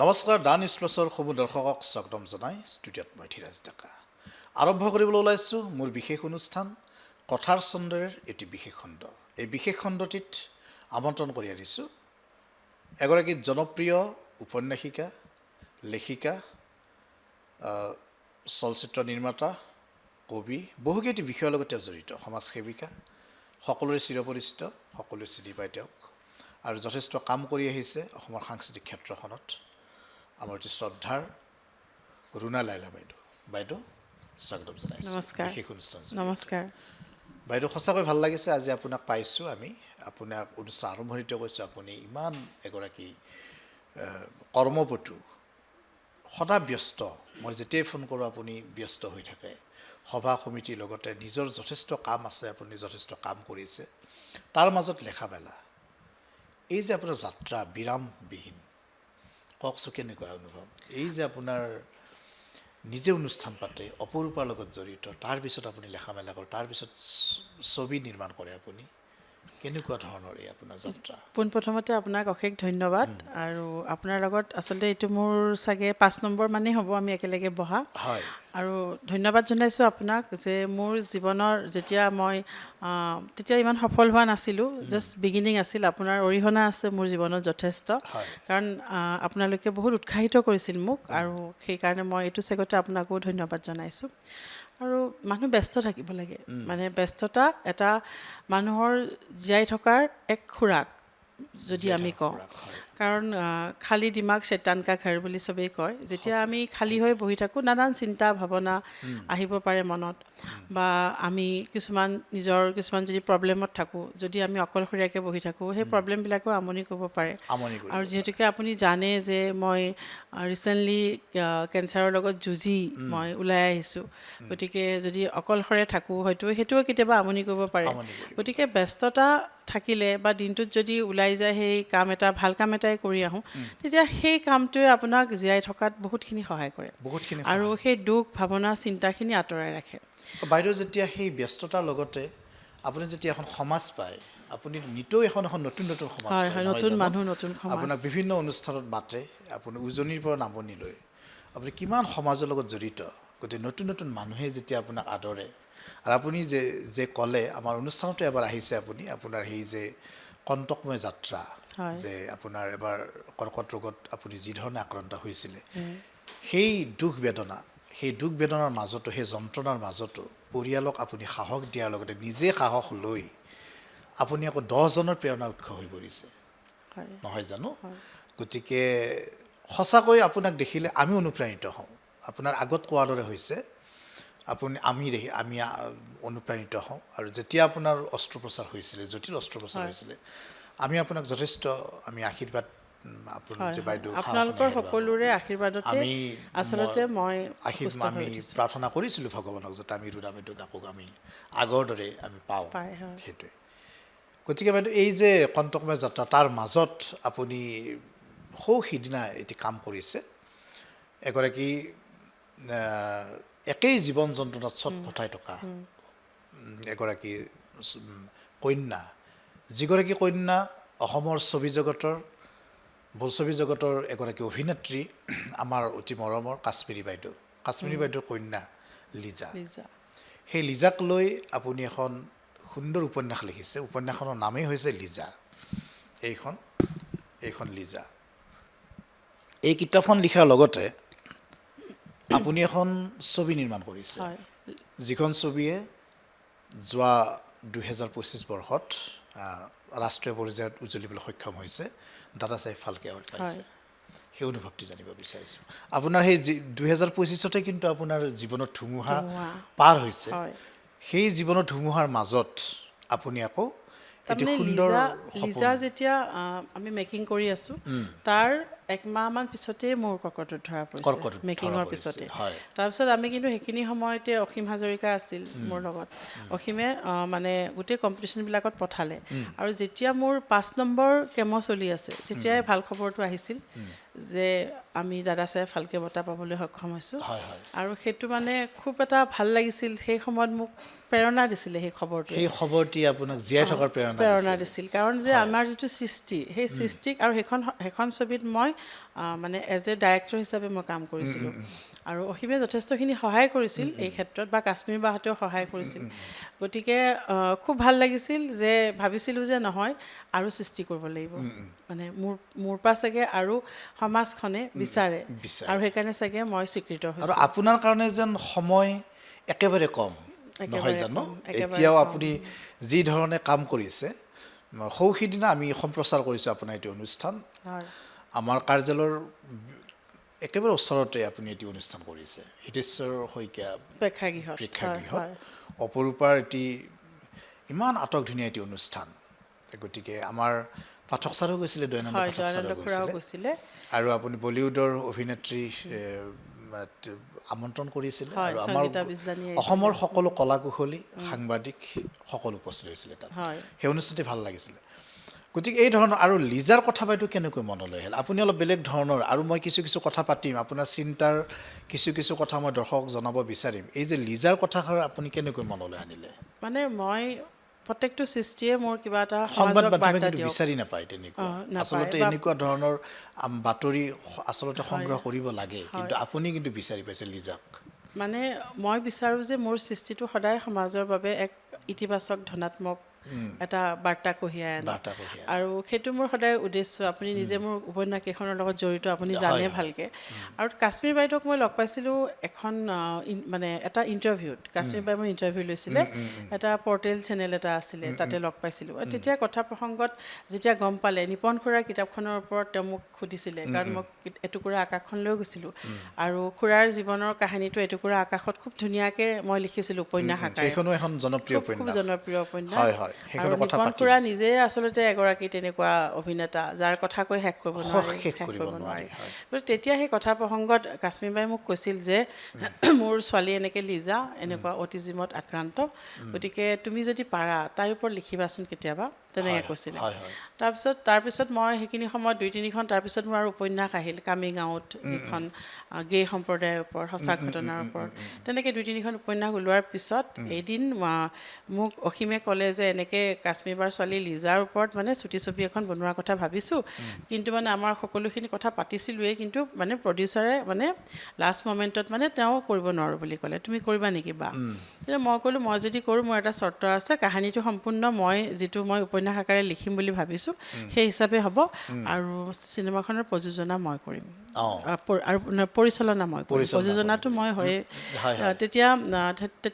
নমস্কাৰ ডান স্প্ৰেছৰ সমূহ দৰ্শকক স্বাগতম জনাই ষ্টুডিঅ'ত মই ধীৰাজ ডেকা আৰম্ভ কৰিবলৈ ওলাইছোঁ মোৰ বিশেষ অনুষ্ঠান কথাৰ চন্দ্ৰৰ এটি বিশেষ খণ্ড এই বিশেষ খণ্ডটিত আমন্ত্ৰণ কৰি আনিছোঁ এগৰাকী জনপ্ৰিয় উপন্যাসিকা লেখিকা চলচ্চিত্ৰ নিৰ্মাতা কবি বহুকেইটি বিষয়ৰ লগত তেওঁ জড়িত সমাজসেৱিকা সকলোৰে চিৰপৰিচিত সকলোৱে চিনি পায় তেওঁক আৰু যথেষ্ট কাম কৰি আহিছে অসমৰ সাংস্কৃতিক ক্ষেত্ৰখনত আমাৰ অতি শ্ৰদ্ধাৰ ৰুণা লাইলা বাইদেউ স্বাগতম জনাইছোঁ নমস্কাৰ বিশেষ অনুষ্ঠান নমস্কাৰ বাইদেউ সঁচাকৈ ভাল লাগিছে আজি আপোনাক পাইছোঁ আমি আপোনাক অনুষ্ঠান আৰম্ভণিতে কৈছোঁ আপুনি ইমান এগৰাকী কৰ্মপটু সদা ব্যস্ত মই যেতিয়াই ফোন কৰোঁ আপুনি ব্যস্ত হৈ থাকে সভা সমিতিৰ লগতে নিজৰ যথেষ্ট কাম আছে আপুনি যথেষ্ট কাম কৰিছে তাৰ মাজত লেখা মেলা এই যে আপোনাৰ যাত্ৰা বিৰামবিহীন কওকচোন কেনেকুৱা অনুভৱ এই যে আপোনাৰ নিজে অনুষ্ঠান পাতে অপৰূপাৰ লগত জড়িত তাৰপিছত আপুনি লেখা মেলা কৰে তাৰপিছত ছবি নিৰ্মাণ কৰে আপুনি কেনেকুৱা ধৰণৰ এই আপোনাৰ যাত্ৰা পোনপ্ৰথমতে আপোনাক অশেষ ধন্যবাদ আৰু আপোনাৰ লগত আচলতে এইটো মোৰ চাগে 5 নম্বৰ মানেই হ'ব আমি একেলগে বহা হয় আৰু ধন্যবাদ জনাইছোঁ আপোনাক যে মোৰ জীৱনৰ যেতিয়া মই তেতিয়া ইমান সফল হোৱা নাছিলোঁ জাষ্ট বিগিনিং আছিল আপোনাৰ অৰিহণা আছে মোৰ জীৱনত যথেষ্ট হয় কাৰণ আপোনালোকে বহুত উৎসাহিত কৰিছিল মোক আৰু সেইকাৰণে মই এইটো চেগতে আপোনাকো ধন্যবাদ জনাইছোঁ আৰু মানুহ ব্যস্ত থাকিব লাগে মানে ব্যস্ততা এটা মানুহৰ জীয়াই থকাৰ এক খোৰাক যদি আমি কওঁ কাৰণ খালী দিমাগ চেতান কা ঘৰ বুলি চবেই কয় যেতিয়া আমি খালী হৈ বহি থাকোঁ নানান চিন্তা ভাৱনা আহিব পাৰে মনত বা আমি কিছুমান যদি প্ৰব্লেমত থাকোঁ যদি আমি অকলশৰীয়াকৈ বহি থাকোঁ সেই প্ৰব্লেমবিলাকেও আমনি কৰিব পাৰে আৰু যিহেতুকে আপুনি জানে যে মই ৰিচেণ্টলি কেঞ্চাৰৰ লগত যুঁজি মই ওলাই আহিছোঁ গতিকে যদি অকলশৰে থাকোঁ হয়তো সেইটোও কেতিয়াবা আমনি কৰিব পাৰে গতিকে ব্যস্ততা থাকিলে বা দিনটোত যদি ওলাই যায় সেই কাম এটা ভাল কাম এটাই কৰি আহোঁ তেতিয়া সেই কামটোৱে আপোনাক জীয়াই থকাত বহুতখিনি সহায় কৰে আৰু সেই দুখ ভাৱনা চিন্তাখিনি আঁতৰাই ৰাখে বাইদেউ যেতিয়া সেই ব্যস্ততাৰ লগতে আপুনি যেতিয়া এখন সমাজ পায় আপুনি নিতৌ এখন নতুন সমাজ পায় নতুন মানুহ নতুন সমাজ আপোনাক বিভিন্ন অনুষ্ঠানত মাতে আপুনি উজনিৰ পৰা নামনিলৈ আপুনি কিমান সমাজৰ লগত জড়িত গতিকে নতুন মানুহে যেতিয়া আপোনাক আদৰে আৰু আপুনি যে ক'লে আমাৰ অনুষ্ঠানতো এবাৰ আহিছে আপুনি আপোনাৰ সেই যে কণ্টকময় যাত্ৰা যে আপোনাৰ এবাৰ কৰ্কট ৰোগত আপুনি যি ধৰণে আক্ৰান্ত হৈছিলে সেই দুখ বেদনাৰ মাজতো সেই যন্ত্ৰণাৰ মাজতো পৰিয়ালক আপুনি সাহস দিয়াৰ লগতে নিজে সাহস লৈ আপুনি আকৌ 10জনৰ প্ৰেৰণা উৎস হৈ পৰিছে নহয় জানো গতিকে সঁচাকৈ আপোনাক দেখিলে আমি অনুপ্ৰাণিত হওঁ আপোনাৰ আগত কোৱাৰ দৰে হৈছে আমি অনুপ্ৰাণিত হওঁ আৰু যেতিয়া আপোনাৰ অস্ত্ৰোপচাৰ হৈছিলে জটিল অস্ত্ৰোপচাৰ হৈছিলে আমি আপোনাক যথেষ্ট আমি আশীৰ্বাদ আপোনালোকৰ সকলোৰে আশীৰ্বাদতে আচলতে মই আমি প্ৰাৰ্থনা কৰিছিলোঁ ভগৱানক যাতে আমি ৰুণা বাইদেউক আকৌ আমি আগৰ দৰে আমি পাওঁ সেইটোৱে গতিকে বাইদেউ এই যে কণ্টকময় যাত্ৰা তাৰ মাজত আপুনি সিদিনা এটি কাম কৰিছে এগৰাকী একেই জীৱন যন্ত্ৰণাত ছটফটাই থকা এগৰাকী কন্যা যিগৰাকী কন্যা অসমৰ বোলছবি জগতৰ এগৰাকী অভিনেত্ৰী আমাৰ অতি মৰমৰ কাশ্মীৰী বাইদেউৰ কন্যা লিজা সেই লিজাক লৈ আপুনি এখন সুন্দৰ উপন্যাস লিখিছে উপন্যাসখনৰ নামেই হৈছে লিজা এইখন লিজা এই কিতাপখন লিখাৰ লগতে আপুনি এখন ছবি নিৰ্মাণ কৰিছে যিখন ছবিয়ে যোৱা 2025 বৰ্ষত ৰাষ্ট্ৰীয় পৰ্যায়ত উজ্জ্বলিবলৈ সক্ষম হৈছে দাদা চাহেব ফাল্কে এৱাৰ্ড পাইছে সেই অনুভৱটি জানিব বিচাৰিছোঁ আপোনাৰ সেই 2025তে কিন্তু আপোনাৰ জীৱনত ধুমুহা পাৰ হৈছে সেই জীৱনৰ ধুমুহাৰ মাজত আপুনি আকৌ লিজা যেতিয়া আমি মেকিং কৰি আছোঁ তাৰ একমাহমান পিছতেই মোৰ কৰ্কটত ধৰা পৰিছে মেকিঙৰ পিছতে তাৰপিছত আমি কিন্তু সেইখিনি সময়তে অসীম হাজৰিকা আছিল মোৰ লগত অসীমে মানে গোটেই কম্পিটিশ্যনবিলাকত পঠালে আৰু যেতিয়া মোৰ 5 নম্বৰ কেম' চলি আছে তেতিয়াই ভাল খবৰটো আহিছিল যে আমি দাদা চাহেব ফাল্কে বঁটা পাবলৈ সক্ষম হৈছোঁ হয় হয় আৰু সেইটো মানে খুব এটা ভাল লাগিছিল সেই সময়ত মোক প্ৰেৰণা দিছিলে সেই খবৰটোৱে সেই খবৰটি আপোনাক জীয়াই থকাৰ প্ৰেৰণা প্ৰেৰণা দিছিল দিছিল কাৰণ যে আমাৰ যিটো সৃষ্টি সেই সৃষ্টিক আৰু সেইখন ছবিত মই মানে এজ এ ডাইৰেক্টৰ হিচাপে মই কাম কৰিছিলোঁ আৰু অসীমে যথেষ্টখিনি সহায় কৰিছিল এই ক্ষেত্ৰত বা কাশ্মীৰ বাহঁতেও সহায় কৰিছিল গতিকে খুব ভাল লাগিছিল যে ভাবিছিলোঁ যে নহয় আৰু সৃষ্টি কৰিব লাগিব মানে মোৰ পৰা চাগে আৰু সমাজখনে বিচাৰে বিচাৰে। আৰু সেইকাৰণে চাগে মই স্বীকৃত আৰু হৈছোঁ আপোনাৰ কাৰণে যেন সময় একেবাৰে কম নহয় একেবাৰে জানো কম, একেবাৰে এতিয়াও কম। আপুনি যি ধৰণে কাম কৰিছে সৌ সিদিনা আমি সম্প্ৰচাৰ কৰিছোঁ আপোনাৰ এইটো অনুষ্ঠান হয় আমাৰ কাৰ্যালয়ৰ একেবাৰে ওচৰতে আপুনি এটি অনুষ্ঠান কৰিছে হিতেশ্বৰ শইকীয়া প্ৰেক্ষাগৃহত প্ৰেক্ষাগৃহত হয় অপৰূপাৰ এটি ইমান আটক ধুনীয়া এটি অনুষ্ঠান গতিকে আমাৰ পাঠক ছাৰো গৈছিলে দয়ানন্দ হয় পাঠক ছাৰো জয়ানন্দ খুৰাও গৈছিলে গৈছিলে আৰু আপুনি বলিউডৰ অভিনেত্ৰী আমন্ত্ৰণ কৰিছিলে হয়, আৰু আমাৰ সংগীতা বিজলানী আহিছিলে। অসমৰ সকলো কলা কুশলী সাংবাদিক সকলো উপস্থিত হৈছিলে তাত হয় সেই অনুষ্ঠানটি ভাল লাগিছিলে গতিকে এই ধৰণৰ আৰু লিজাৰ কথা বাইদেউ কেনেকৈ মনলৈ আহিল আপুনি অলপ বেলেগ ধৰণৰ আৰু মই কিছু কিছু কথা পাতিম আপোনাৰ চিন্তাৰ কিছু কথা মই দৰ্শকক জনাব বিচাৰিম এই যে লিজাৰ কথাষাৰ আপুনি কেনেকৈ মনলৈ আনিলে মানে মই প্ৰত্যেকটো সৃষ্টিয়ে মোৰ কিবা এটা সংবাদ সমাজক মাধ্যমে বাৰ্তা কিন্তু দিয়ক বিচাৰি নাপায় তেনেকুৱা নাপায় আচলতে বা- এনেকুৱা ধৰণৰ বাতৰি আচলতে হয়, সংগ্ৰহ কৰিব লাগে হয়। কিন্তু আপুনি কিন্তু বিচাৰি পাইছে লিজাক মানে মই বিচাৰোঁ যে মোৰ সৃষ্টিটো সদায় সমাজৰ বাবে এক ইতিবাচক ধনাত্মক এটা বাৰ্তা কঢ়িয়াই আনে বাৰ্তা কঢ়িয়াই আনে। আৰু সেইটো মোৰ সদায় উদ্দেশ্য আপুনি নিজে মোৰ উপন্যাস কেইখনৰ লগত জড়িত আপুনি হয়, জানে হয়। ভালকৈ আৰু কাশ্মীৰ বাইদেউক মই লগ পাইছিলোঁ এখন মানে এটা ইণ্টাৰভিউত কাশ্মীৰ বাই মই ইণ্টাৰভিউ লৈছিলে এটা পৰ্টেল চেনেল এটা আছিলে তাতে লগ পাইছিলোঁ আৰু তেতিয়া কথা প্ৰসংগত যেতিয়া গম পালে নিপন খুৰাৰ কিতাপখনৰ ওপৰত তেওঁ মোক সুধিছিলে কাৰণ মই এটুকুৰা আকাশখন লৈ গৈছিলোঁ আৰু খুৰাৰ জীৱনৰ কাহিনীটো এটুকুৰা আকাশত খুব ধুনীয়াকৈ মই লিখিছিলোঁ উপন্যাস আকাৰে সেইখনো এখন জনপ্ৰিয় খুব উপন্যাস জনপ্ৰিয় উপন্যাস হয় হয় আৰু সেইখনৰ কথা নিপন পাতিম খুৰা নিজে আচলতে এগৰাকী তেনেকুৱা অভিনেতা যাৰ কথা কৈ শেষ কৰিব নোৱাৰি শেষ কৰিব নোৱাৰি, হয়। গতিকে তেতিয়া সেই কথা প্ৰসংগত কাশ্মীৰ বাই মোক কৈছিল যে মোৰ ছোৱালী এনেকৈ লিজা এনেকুৱা অটিজিমত আক্ৰান্ত গতিকে তুমি যদি পাৰা তাইৰ ওপৰত লিখিবাচোন কেতিয়াবা তেনেকৈ হয়, কৈছিলে হয়, হয়। তাৰপিছত মই সেইখিনি সময়ত 2-3খন তাৰপিছত মোৰ আৰু উপন্যাস আহিল কামিং আউট যিখন গে সম্প্ৰদায়ৰ ওপৰত সঁচা ঘটনাৰ ওপৰত তেনেকৈ 2-3খন উপন্যাস ওলোৱাৰ পিছত এদিন মোক অসীমে ক'লে যে এনেকৈ কাশ্মীৰ বাৰ ছোৱালী লিজাৰ ওপৰত মানে চুটি ছবি এখন বনোৱাৰ কথা ভাবিছোঁ কিন্তু মানে আমাৰ সকলোখিনি কথা পাতিছিলোঁৱেই কিন্তু মানে প্ৰডিউচাৰে মানে লাষ্ট মমেণ্টত মানে তেওঁ কৰিব নোৱাৰোঁ বুলি ক'লে তুমি কৰিবা নেকি বা তেতিয়া মই ক'লোঁ মই যদি কৰোঁ মোৰ এটা চৰ্ত আছে কাহিনীটো সম্পূৰ্ণ মই যিটো মই উপন্যাস আকাৰে লিখিম বুলি ভাবিছোঁ সেই হিচাপে হ'ব আৰু চিনেমাখনৰ প্ৰযোজনা মই কৰিম অঁ আৰু পৰিচালনা মই কৰিম পৰিচালনা প্ৰযোজনাটো মই হয়ে হয়, হয়। তেতিয়া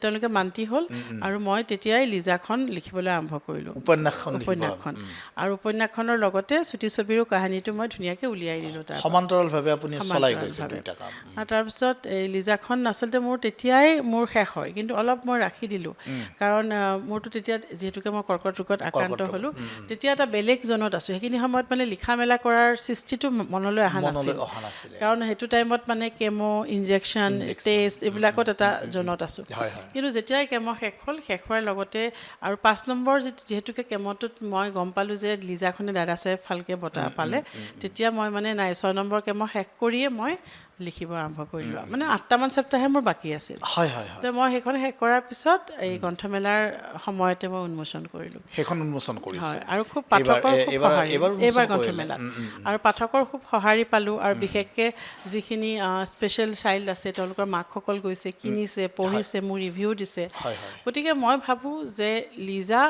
তেওঁলোকে মান্তি হ'ল আৰু মই তেতিয়াই লিজাখন লিখিবলৈ আৰম্ভ কৰিলোঁ উপন্যাসখন লিখিব উপন্যাসখন আৰু উপন্যাসখনৰ লগতে চুটি ছবিৰো কাহিনীটো মই ধুনীয়াকৈ উলিয়াই দিলোঁ তাৰ সমান্তৰালভাৱে আপুনি চলাই গৈছে সমান্তৰালভাৱে। দুইটা কাম আৰু তাৰপিছত এই লিজাখন আচলতে মোৰ তেতিয়াই মোৰ শেষ হয় কিন্তু অলপ মই ৰাখি দিলোঁ কাৰণ মোৰতো তেতিয়া যিহেতুকে মই কৰ্কট ৰোগত আক্ৰান্ত হ'লোঁ তেতিয়া এটা বেলেগ জনত আছোঁ সেইখিনি সময়ত মানে লিখা মেলা কৰাৰ সৃষ্টিটো মনলৈ অহা নাছিল অহা নাছিলে কাৰণ সেইটো টাইমত মানে কেমো ইনজেকশ্যন টেষ্ট এইবিলাকত এটা জনত আছোঁ হয়, হয়। কিন্তু যেতিয়াই কেমো শেষ হ'ল শেষ হোৱাৰ লগতে আৰু 5 নম্বৰ যিহেতুকে কেমোটোত মই গম পালোঁ যে লিজাখনে দাদা চাহেব ফাল্কে বঁটা পালে তেতিয়া মই মানে নাই 6 নম্বৰ কেমো শেষ কৰিয়ে মই লিখিব আৰম্ভ কৰিলোঁ মানে 8টামান চেপ্টাৰহে মোৰ বাকী আছিল হয় হয় হয় তো মই সেইখন শেষ কৰাৰ পিছত এই গ্ৰন্থমেলাৰ সময়তে মই উন্মোচন কৰিলোঁ সেইখন উন্মোচন কৰিছে হয় আৰু খুব পাঠকৰ খুব সঁহাৰি এইবাৰ এইবাৰ গ্ৰন্থমেলাত আৰু পাঠকৰ খুব সঁহাৰি পালোঁ আৰু বিশেষকৈ যিখিনি স্পেচিয়েল চাইল্ড আছে তেওঁলোকৰ মাকসকল গৈছে কিনিছে পঢ়িছে মোৰ ৰিভিউ দিছে হয়, হয়। গতিকে মই ভাবোঁ যে লিজা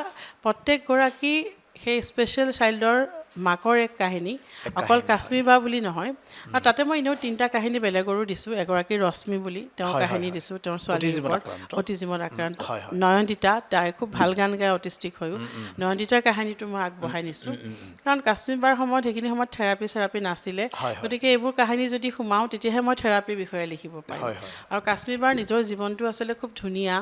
প্ৰত্যেকগৰাকী সেই স্পেচিয়েল চাইল্ডৰ মাকৰ এক কাহিনী অকল কাশ্মীৰ বা বুলি নহয় আৰু তাতে মই এনেও 3টা কাহিনী বেলেগৰো দিছোঁ এগৰাকী ৰশ্মি বুলি তেওঁৰ হয়, কাহিনী হয়। দিছোঁ তেওঁৰ ছোৱালীৰ অটিজিমত ওপৰত আক্ৰান্ত। অটিজিমত আক্ৰান্ত হয়, হয়। নয়নদিতা তাই খুব ভাল গান গায় অটিষ্টিক হৈও নয়নদিতাৰ কাহিনীটো মই আগবঢ়াই নিছোঁ কাৰণ কাশ্মীৰ বাৰ সময়ত সেইখিনি সময়ত থেৰাপি নাছিলে হয়, হয়। গতিকে এইবোৰ কাহিনী যদি সোমাওঁ তেতিয়াহে মই থেৰাপিৰ বিষয়ে লিখিব পাৰিম হয়, হয়। আৰু কাশ্মীৰ বাৰ নিজৰ জীৱনটো আচলতে খুব ধুনীয়া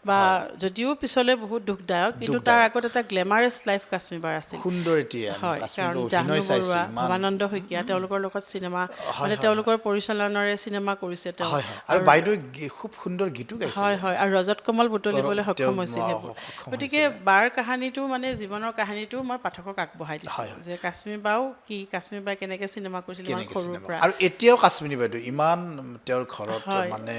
বা যদিও পিছলৈ বহুত দুখদায়ক কিন্তু তাৰ আগত এটা গ্লেমাৰাছ লাইফ কাশ্মীৰ বাৰ আছিল সুন্দৰ এতিয়া হয় কাশ্মীৰ কাৰণ সুন্দৰ জাহ্নু অভিনয় চাইছোঁ বৰুৱা ইমান ভৱানন্দ শইকীয়া তেওঁলোকৰ লগত চিনেমা হয়, মানে হয়, তেওঁলোকৰ পৰিচালনাৰে চিনেমা কৰিছে তেওঁ হয় হয় আৰু বাইদেৱে খুব সুন্দৰ গীতো গাইছে হয় হয় আৰু ৰজত কমল বুটলিবলৈ তেওঁ সক্ষম হৈছিল সেইবোৰ সক্ষম গতিকে হৈছিলে। বাৰ কাহিনীটো মানে জীৱনৰ কাহিনীটো মই পাঠকক আগবঢ়াই দিছোঁ হয়, হয়। যে কাশ্মীৰ বাও কি কাশ্মীৰ বাই কেনেকৈ চিনেমা কৰিছিল ইমান কেনেকৈ সৰুৰ চিনেমা পৰা আৰু এতিয়াও কাশ্মীৰী বাইদেউ ইমান তেওঁৰ ঘৰত হয়। মানে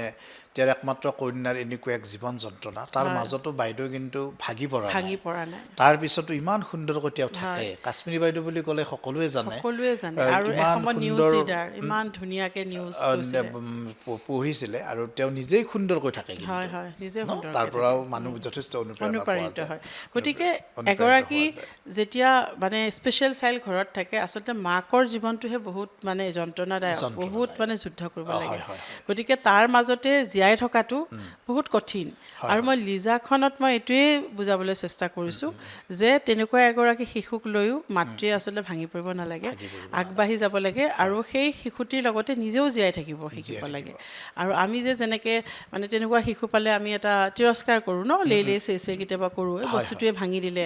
তেওঁৰ একমাত্ৰ কন্যাৰ এনেকুৱা এক জীৱন যন্ত্ৰণা তাৰ হয়। মাজতো বাইদেউ কিন্তু ভাগি পৰা ভাঙি নাই পৰা নাই তাৰ পিছতো ইমান সুন্দৰকৈ তেওঁ থাকে হয়। কাশ্মীৰী বাইদেউ বুলি ক'লে সকলোৱে জানে সকলোৱে জানে আৰু ইমান এসময়ত নিউজ সুন্দৰ ৰিডাৰ ইমান ধুনীয়াকৈ নিউজ কৈছিলে পঢ়িছিলে আৰু তেওঁ নিজেই সুন্দৰকৈ থাকে কিন্তু হয় হয় নিজে ন সুন্দৰকৈ তাৰ থাকে পৰাও মানুহ যথেষ্ট অনুপ্ৰেৰণা পোৱা অনুপ্ৰাণিত যায় হয় গতিকে অনুপ্ৰাণিত এগৰাকী হোৱা যায়। যেতিয়া মানে স্পেচিয়েল চাইল্ড ঘৰত থাকে আচলতে মাকৰ জীৱনটোহে বহুত মানে যন্ত্ৰণাদায়ক বহুত যন্ত্ৰণাদায়ক। মানে যুদ্ধ কৰিব লাগে হয় হয় হয় গতিকে তাৰ মাজতে জীয়াই থকাটো বহুত কঠিন হয়, আৰু হয়। মই লিজাখনত মই এইটোৱেই বুজাবলৈ চেষ্টা কৰিছোঁ যে তেনেকুৱা এগৰাকী শিশুক লৈও মাতৃয়ে আচলতে ভাঙি পৰিব নালাগে ভাগি পৰিব আগবাঢ়ি যাব লাগে আৰু সেই শিশুটিৰ লগতে নিজেও জীয়াই শিকিব জীয়াই লাগে থাকিব। আৰু আমি যে যেনেকৈ মানে তেনেকুৱা শিশু পালে আমি এটা তিৰস্কাৰ কৰোঁ ন লে চেছে কেতিয়াবা কৰোঁ এই হয়, বস্তুটোৱে ভাঙি দিলে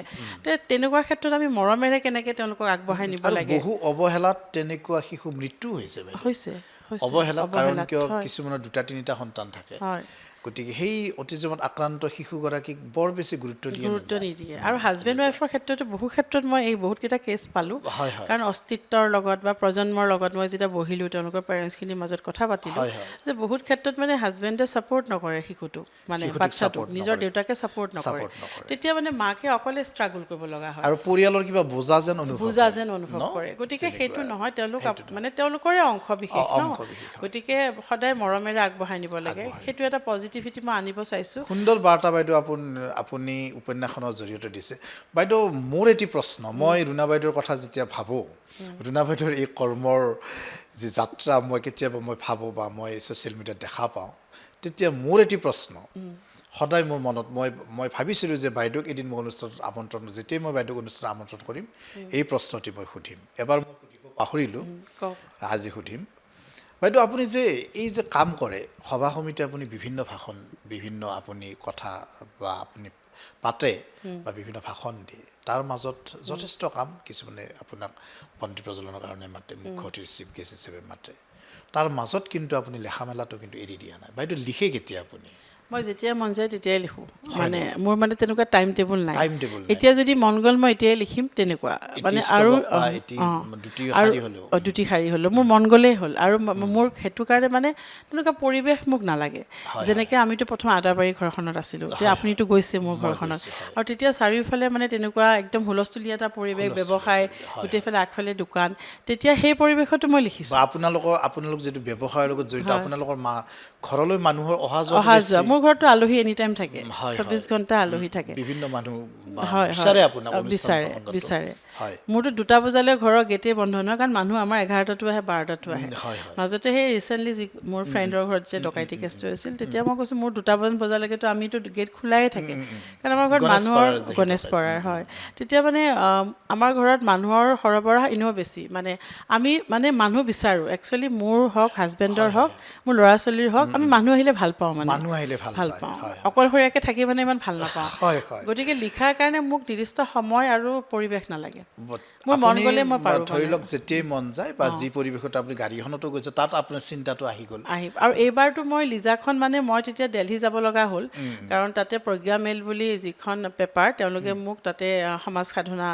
তেনেকুৱা ক্ষেত্ৰত আমি মৰমেৰে কেনেকৈ তেওঁলোকক আগবঢ়াই নিব আৰু লাগে বহু অৱহেলাত তেনেকুৱা শিশু মৃত্যু হৈছে বাইদেউ হৈছে অৱহেলাত কাৰণ কিয় হয় কিছুমানৰ দুটা তিনিটা সন্তান থাকে হয় গতিকে সেই অটিজমত আক্ৰান্ত শিশুগৰাকীক বৰ বেছি গুৰুত্ব দিয়া গুৰুত্ব নাযায় নিদিয়ে আৰু হাজবেণ্ড ৱাইফৰ ক্ষেত্ৰতো বহু ক্ষেত্ৰত মই এই বহুতকেইটা কেছ পালোঁ হয়, হয়। কাৰণ অস্তিত্বৰ লগত বা প্ৰজন্মৰ লগত মই যেতিয়া বহিলোঁ তেওঁলোকৰ পেৰেণ্টছখিনিৰ মাজত কথা পাতিলোঁ হয়, হয়। যে বহুত ক্ষেত্ৰত মানে হাজবেণ্ডে ছাপোৰ্ট নকৰে শিশুটোক মানে শিশুটিক বাচ্ছাটোক support নিজৰ নকৰে। দেউতাকে ছাপোৰ্ট নকৰে Support নকৰে। তেতিয়া মানে মাকে অকলে ষ্ট্ৰাগল কৰিব লগা হয় আৰু পৰিয়ালৰ কিবা বোজা যেন অনুভৱ বুজা হয় যেন অনুভৱ ন কৰে গতিকে তেনেকুৱা সেইটো নহয় তেওঁলোক সেইটো নহয়। মানে তেওঁলোকৰে অংশ বিশেষ ন অংশ বিশেষ হয় গতিকে সদায় মৰমেৰে আগবঢ়াই নিব লাগে আগবঢ়াই সেইটো এটা পজিটিভিটি মই আনিব চাইছোঁ সুন্দৰ বাৰ্তা বাইদেউ আপুনি উপন্যাসখনৰ জৰিয়তে দিছে বাইদেউ মোৰ এটি প্ৰশ্ন মই ৰুণা বাইদেউৰ কথা যেতিয়া ভাবোঁ ৰুণা বাইদেউৰ এই কৰ্মৰ যি যাত্ৰা মই কেতিয়াবা মই ভাবোঁ বা মই ছ'চিয়েল মিডিয়াত দেখা পাওঁ তেতিয়া মোৰ এটি প্ৰশ্ন সদায় মোৰ মনত মই ভাবিছিলোঁ যে বাইদেউক এদিন মই অনুষ্ঠানত আমন্ত্ৰণ যেতিয়াই মই বাইদেউক অনুষ্ঠানত আমন্ত্ৰণ কৰিম এই প্ৰশ্নটি মই সুধিম এবাৰ মই সুধিব পাহৰিলোঁ কওক আজি সুধিম বাইদেউ আপুনি যে এই যে কাম কৰে সভা সমিতি আপুনি বিভিন্ন ভাষণ বিভিন্ন আপুনি কথা বা আপুনি পাতে বা বিভিন্ন ভাষণ দিয়ে তাৰ মাজত যথেষ্ট কাম কিছুমানে আপোনাক বন্তি প্ৰজ্বলনৰ কাৰণে মাতে মুখ্য অতিথি চিফ গেষ্ট হিচাপে মাতে তাৰ মাজত কিন্তু আপুনি লেখা মেলাটো কিন্তু এৰি দিয়া নাই বাইদেউ লিখে কেতিয়া আপুনি মই যেতিয়া মন যায় তেতিয়াই লিখোঁ মানে মোৰ মানে তেনেকুৱা টাইম টেবুল নাই টাইম টেবুল নাই এতিয়া যদি মন গ'ল মই এতিয়াই লিখিম তেনেকুৱা মানে আৰু দুটি আৰু শাৰী হ'লেও দুটি শাৰী হ'লেও মোৰ মন গ'লেই হ'ল আৰু মোৰ সেইটো কাৰণে মানে তেনেকুৱা পৰিৱেশ মোক নালাগে হয়, যেনেকৈ আমিতো প্ৰথম আদাবাৰী ঘৰখনত আছিলোঁ তেতিয়া আপুনিতো গৈছে মোৰ ঘৰখনত গৈছোঁ, হয়। আৰু তেতিয়া চাৰিওফালে মানে তেনেকুৱা একদম হুলস্থুলীয়া এটা পৰিৱেশ ব্যৱসায় হয়, গোটেইফালে আগফালে দোকান তেতিয়া সেই পৰিৱেশতো মই লিখিছোঁ বা আপোনালোক যিটো ব্যৱসায়ৰ লগত জড়িত হয়। আপোনালোকৰ ঘৰলৈ মানুহৰ অহা অহা যোৱা যোৱা মোৰ ঘৰতো আলহী এনি টাইম থাকে হয়, 24 হয়। ঘণ্টা আলহী থাকে বিভিন্ন মানুহ হয় বিচাৰে আপোনাক অনুষ্ঠান বিচাৰে প্ৰসংগতো। বিচাৰে হয় মোৰতো 2টা বজালৈ ঘৰৰ গেটেই বন্ধ নহয় কাৰণ মানুহ আমাৰ 11টাতো আহে 12টাতো আহে হয় হয় মাজতে সেই ৰিচেণ্টলি মোৰ ফ্ৰেণ্ডৰ ঘৰত যে ডকাইটি কেছটো হৈছিল তেতিয়া মই কৈছোঁ মোৰ 2টা বজালৈকেতো আমিতো গেট খোলাই থাকে কাৰণ আমাৰ ঘৰত গণেশ মানুহৰ পাৰাৰ যে গণেশ ডকাইত। পৰাৰ হয় তেতিয়া মানে আমাৰ ঘৰত মানুহৰ সৰবৰাহ এনেও বেছি মানে আমি মানে মানুহ বিচাৰোঁ একচুৱেলি মোৰ হওক হাজবেণ্ডৰ হওক মোৰ ল'ৰা ছোৱালীৰ হওক আমি মানুহ আহিলে ভাল পাওঁ মানে মানুহ আহিলে ভাল ভাল পায় পাওঁ হয় অকলশৰীয়াকৈ থাকি মানে ইমান ভাল নাপাওঁ হয় হয় গতিকে লিখাৰ কাৰণে মোক নিৰ্দিষ্ট সময় আৰু পৰিৱেশ নালাগে মোৰ মন আপুনি গ'লে মই পাৰোঁ ধৰি মানে লওক যেতিয়াই মন যায় বা যি পৰিৱেশত আপুনি গাড়ীখনতো গৈছে তাত আপোনাৰ চিন্তাটো আহি গ'ল আহিম আৰু এইবাৰতো মই লিজাখন মানে মই তেতিয়া দিল্লী যাব লগা হ'ল কাৰণ তাতে প্ৰজ্ঞা মেইল বুলি যিখন পেপাৰ তেওঁলোকে মোক তাতে সমাজ সাধনা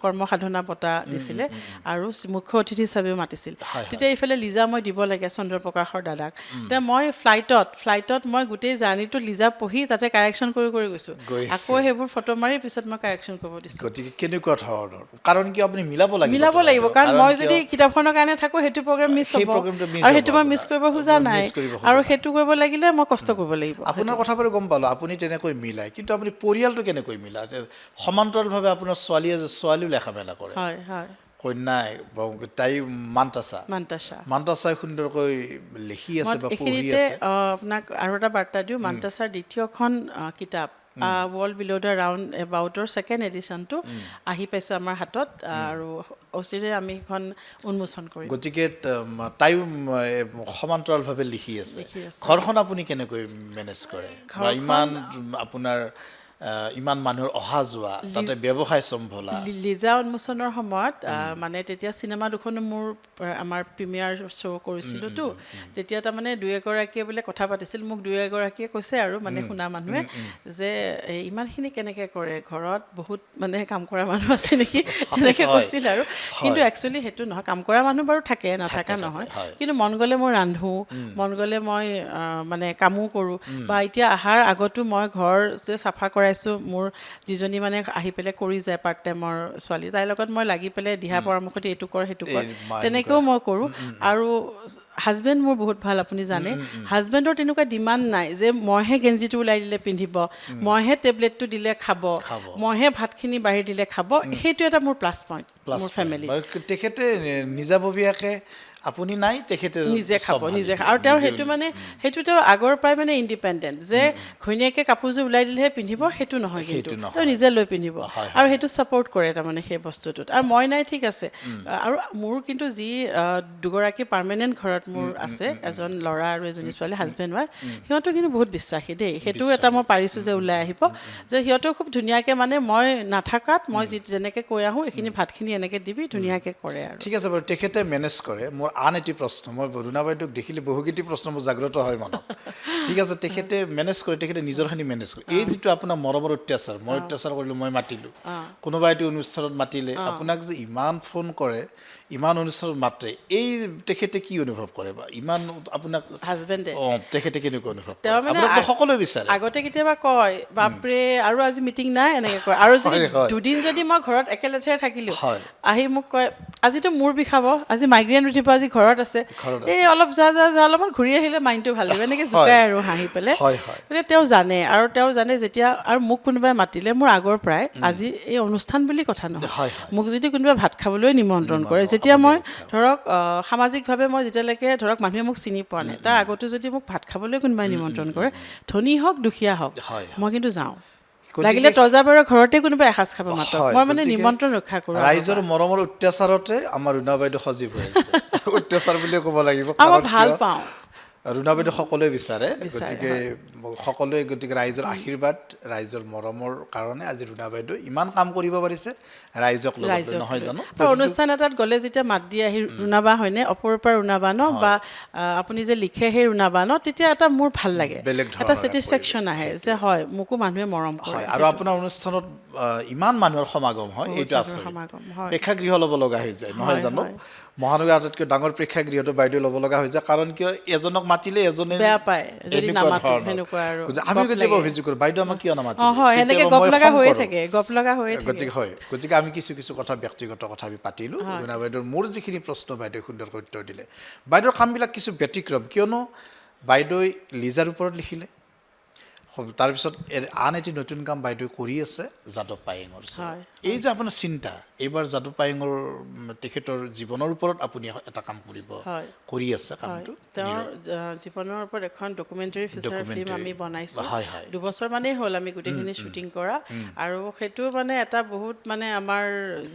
কৰ্ম সাধনা বঁটা দিছিলে আৰু মুখ্য অতিথি হিচাপেও মাতিছিল হয়, তেতিয়া এইফালে লিজা মই দিব লাগে চন্দ্ৰপ্ৰকাশৰ দাদাক তেতিয়া মই ফ্লাইটত মই গোটেই জাৰ্ণিটো লিজা পঢ়ি তাতে কাৰেকশ্যন কৰি গৈছোঁ গৈছে। আকৌ সেইবোৰ ফটো মাৰি পিছত মই কাৰেকশ্যন কৰিব দিছোঁ গতিকে কেনেকুৱা ধৰণৰ কাৰণ কি আপুনি মিলাব লাগিব কাৰণ মই যদি কিতাপখনৰ কাৰণে থাকোঁ সেইটো প্ৰগ্ৰেম মিছ সেই হ'ব প্ৰগ্ৰেমটো মিছ আৰু হ'ব সেইটো মই মিছ কৰিব খোজা নাই মিছ কৰিব খোজা আৰু নাই। সেইটো কৰিব লাগিলে মই কষ্ট কৰিব লাগিব আপোনাৰ কথা বাৰু গম পালোঁ আপুনি তেনেকৈ মিলাই কিন্তু আপুনি পৰিয়ালটো কেনেকৈ মিলাই সমান্তৰালভাৱে আপোনাৰ ছোৱালীও লেখা মেলা কৰে হয় হয় কন্যাই তাই মান্তাছা মান্তাছাই সুন্দৰকৈ লিখি আছে মই বা পঢ়ি এইখিনিতে আছে আপোনাক আৰু এটা বাৰ্তা দিওঁ মান্তাছাৰ দ্বিতীয়খন কিতাপ ৱৰ্ল্ড বিল' দ্য ৰাউণ্ড এবাউটৰ ছেকেণ্ড এডিশ্যনটো আহি পাইছে আমাৰ হাতত আৰু অচিৰে আমি সেইখন উন্মোচন কৰিম গতিকে তাইও সমান্তৰালভাৱে লিখি আছে লিখি আছে। ঘৰখন আপুনি কেনেকৈ মেনেজ কৰে বা ইমান আপোনাৰ ইমান মানুহৰ অহা যোৱা তাতে ব্যৱসায় চম্ভলা লিজা উন্মোচনৰ সময়ত মানে তেতিয়া চিনেমা দুখনো মোৰ আমাৰ প্ৰিমিয়াৰ শ্ব' কৰিছিলোঁতো তেতিয়া তাৰমানে দুই এগৰাকীয়ে বোলে কথা পাতিছিল মোক দুই এগৰাকীয়ে কৈছে আৰু মানে শুনা মানুহে যে ইমানখিনি কেনেকৈ কৰে ঘৰত বহুত মানে কাম কৰা মানুহ আছে নেকি তেনেকৈ কৈছিল আৰু কিন্তু একচুৱেলি সেইটো নহয় কাম কৰা মানুহ বাৰু থাকে নাথাকা নহয় কিন্তু মন গ'লে মই ৰান্ধোঁ মন গ'লে মই মানে কামো কৰোঁ বা এতিয়া অহাৰ আগতো মই ঘৰ যে চাফা কৰাইছোঁ মোৰ যিজনী মানে আহি পেলাই কৰি যায় পাৰ্ট টাইমৰ ছোৱালী তাইৰ লগত মই লাগি পেলাই দিহা পৰামৰ্শ দি এইটো কৰ সেইটো কৰ তেনেকৈও মই কৰোঁ আৰু হাজবেণ্ড মোৰ বহুত ভাল আপুনি জানে হাজবেণ্ডৰ তেনেকুৱা ডিমাণ্ড নাই যে মইহে গেঞ্জিটো ওলাই দিলে পিন্ধিব মইহে টেবলেটটো দিলে খাব মইহে ভাতখিনি বাঢ়ি দিলে খাব সেইটো এটা মোৰ প্লাছ পইণ্ট মোৰ ফেমিলি তেখেতে নিজাববীয়াকৈ আপুনি নাই তেখেতে নিজে খাব নিজে আৰু তেওঁৰ সেইটো মানে সেইটো তেওঁ আগৰ পৰাই মানে ইণ্ডিপেণ্ডেণ্ট যে ঘৈণীয়েকে কাপোৰযোৰ ওলাই দিলেহে পিন্ধিব সেইটো নহয় কিন্তু তেওঁ নিজে লৈ পিন্ধিব আৰু সেইটো ছাপৰ্ট কৰে তাৰমানে সেই বস্তুটোত আৰু মই নাই ঠিক আছে আৰু মোৰ কিন্তু যি দুগৰাকী পাৰ্মানেণ্ট ঘৰত মোৰ আছে এজন ল'ৰা আৰু এজনী ছোৱালী হাজবেণ্ড ৱাইফ সিহঁতো কিন্তু বহুত বিশ্বাসী দেই সেইটোও এটা মই পাৰিছোঁ যে ওলাই আহিব যে সিহঁতেও খুব ধুনীয়াকৈ মানে মই নাথাকাত মই যেনেকৈ কৈ আহোঁ এইখিনি ভাতখিনি এনেকৈ দিবি ধুনীয়াকৈ কৰে আৰু ঠিক আছে বাৰু তেখেতে মেনেজ কৰে মোৰ আন এটি প্ৰশ্ন মই ৰুণা বাইদেউক দেখিলে বহুকেইটি প্ৰশ্ন মোৰ জাগ্ৰত হয় মনত ঠিক আছে তেখেতে মেনেজ কৰে তেখেতে নিজৰখিনি মেনেজ কৰে এই যিটো আপোনাৰ মৰমৰ অত্যাচাৰ মই অত্যাচাৰ কৰিলোঁ মই মাতিলোঁ কোনোবা এটি অনুষ্ঠানত মাতিলে আপোনাক যে ইমান ফোন কৰে ইমান অনুষ্ঠানত মাতে এই তেখেতে কি অনুভৱ কৰে বা ইমান আপোনাক হাজবেণ্ডে তেখেতে কেনেকুৱা অনুভৱ কৰে তেওঁ মানে আপোনাকতো সকলোৱে বিচাৰে আগতে কেতিয়াবা কয় বাপৰে আৰু আজি মিটিং নাই এনেকৈ কয় আৰু যদি দুদিন যদি মই ঘৰত একেলেথাৰে থাকিলোঁ আহি মোক কয় আজিতো মূৰ বিষাব আজি মাইগ্ৰেইন উঠিব আজি ঘৰত আছে এই অলপ যা অলপমান ঘূৰি আহিলে মাইণ্ডটো ভাল লাগিব এনেকৈ জোকাই আৰু হাঁহি পেলাই গতিকে তেওঁ জানে আৰু তেওঁ জানে যেতিয়া আৰু মোক কোনোবাই মাতিলে মোৰ আগৰ পৰাই আজি এই অনুষ্ঠান বুলি কথা নহয় মোক যদি কোনোবাই ভাত খাবলৈ নিমন্ত্ৰণ কৰে যেতিয়া মই ধৰক সামাজিকভাৱে মই যেতিয়ালৈকে ধৰক মানুহে মোক চিনি পোৱা নাই তাৰ আগতো যদি মোক ভাত খাবলৈ কোনোবাই নিমন্ত্ৰণ কৰে ধনী হওক দুখীয়া হওক মই কিন্তু যাওঁ লাগিলে তজাবাৰৰ ঘৰতে কোনোবাই এসাঁজ খাব মাতক মই মানে নিমন্ত্ৰণ ৰক্ষা কৰোঁ ৰাইজৰ মৰমৰ অত্যাচাৰতে আমাৰ ৰুণা বাইদেউ সজীৱ হৈ আছে অত্যাচাৰ বুলিয়ে ক'ব লাগিব মই ভাল পাওঁ ৰুণা বাইদেউ সকলোৱে বিচাৰে গতিকে ৰাইজৰ আশীৰ্বাদ ৰাইজৰ মৰমৰ কাৰণে আজি ৰুণা বাইদেউ ইমান কাম কৰিব পাৰিছে ৰাইজক নহয় জানো অনুষ্ঠান এটাত গ'লে যেতিয়া মাত দি আহি ৰুণাবা হয়নে অপৰূপা ৰুণাবা ন বা আপুনি যে লিখে সেই ৰুণাবা ন তেতিয়া এটা মোৰ ভাল লাগে এটা ছেটিছফেকশ্যন আহে যে হয় মোকো মানুহে মৰম কৰে আৰু আপোনাৰ অনুষ্ঠানত ইমান মানুহৰ সমাগম হয় এইটো আচৰিত প্ৰেক্ষাগৃহ ল'ব লগা হৈ যায় নহয় জানো মহানগৰ আটাইতকৈ ডাঙৰ প্ৰেক্ষাগৃহটো বাইদেউ ল'ব লগা হৈ যায় কাৰণ কিয় এজনক মাতিলে এজনে বেয়া পায় যদি নামাতো সেনেকুৱা আৰু আমি কেতিয়াবা অভিযোগ কৰোঁ বাইদেউ আমাক কিয় নামাতিলে এনেকৈ গপ লগা হৈয়ে থাকে গতিকে আমি কিছু কথা ব্যক্তিগত কথা আমি পাতিলোঁ ৰুণা বাইদেউৰ মোৰ যিখিনি প্ৰশ্ন বাইদেউ সুন্দৰকৈ উত্তৰ দিলে বাইদেউৰ কামবিলাক কিছু ব্যতিক্ৰম কিয়নো বাইদেৱে লিজাৰ ওপৰত লিখিলে তাৰপিছত আন এটি নতুন কাম বাইদেউ কৰি আছে যাদৱ পায়েঙৰ এই যে আপোনাৰ চিন্তা এইবাৰ যাদৱ পায়েঙৰ তেখেতৰ জীৱনৰ ওপৰত আপুনি এটা কাম কৰি আছে কামটো তেওঁৰ জীৱনৰ ওপৰত এখন ডকুমেণ্টাৰী ফিচাৰ ফিল্ম আমি বনাইছোঁ 2 বছৰ মানেই হ'ল আমি গোটেইখিনি শ্বুটিং কৰা আৰু সেইটো মানে এটা বহুত মানে আমাৰ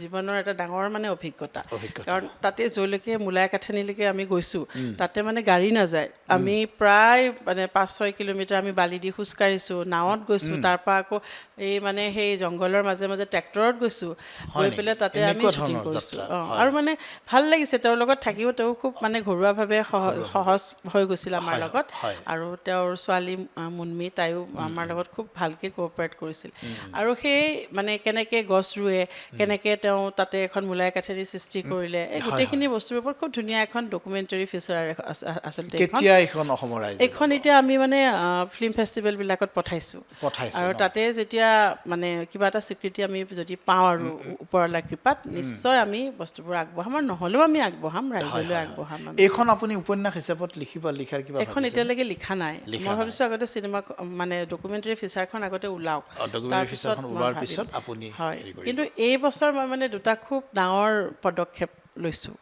জীৱনৰ এটা ডাঙৰ মানে অভিজ্ঞতা কাৰণ তাতে যলৈকে মূলাই কাঠনিলৈকে আমি গৈছোঁ তাতে মানে গাড়ী নাযায় আমি প্ৰায় মানে 5-6 কিলোমিটাৰ আমি বালি দি খোজকাঢ়িছোঁ নাৱত গৈছোঁ তাৰপৰা আকৌ এই মানে সেই জংঘলৰ মাজে মাজে ট্ৰেক্টৰত গৈছোঁ গৈ পেলাই তাতে আমি শ্বুটিং কৰিছোঁ আৰু মানে ভাল লাগিছে তেওঁৰ লগত থাকিও তেওঁ খুব মানে ঘৰুৱাভাৱে সহজ হৈ গৈছিল আমাৰ লগত আৰু তেওঁৰ ছোৱালী মুনমি তাইও আমাৰ লগত খুব ভালকৈ কোঅপাৰেট কৰিছিল আৰু সেই মানে কেনেকৈ গছ ৰুৱে কেনেকৈ তেওঁ তাতে এখন মূলাই কাঠেদি সৃষ্টি কৰিলে এই গোটেইখিনি বস্তুৰ ওপৰত খুব ধুনীয়া এখন ডকুমেণ্টাৰী ফিচাৰ আচলতে এইখন এতিয়া আমি মানে ফিল্ম ফেষ্টিভেলবিলাকত পঠাইছোঁ আৰু তাতে যেতিয়া মানে কিবা এটা স্বীকৃতি আমি যদি পাওঁ আৰু ওপৰৱালাৰ কৃপাত নিশ্চয় আমি বস্তুবোৰ আগবঢ়াম আৰু নহ'লেও আমি আগবঢ়াম ৰাইজলৈ আগবঢ়াম এইখন আপুনি উপন্যাস হিচাপত লিখাৰ কিবা এখন এতিয়ালৈকে লিখা নাই মই ভাবিছোঁ আগতে চিনেমা মানে ডকুমেণ্টাৰী ফিচাৰখন আগতে ওলাওক তাৰপিছত আপুনি কিন্তু এই বছৰ মই মানে 2টা খুব ডাঙৰ পদক্ষেপ লৈছোঁ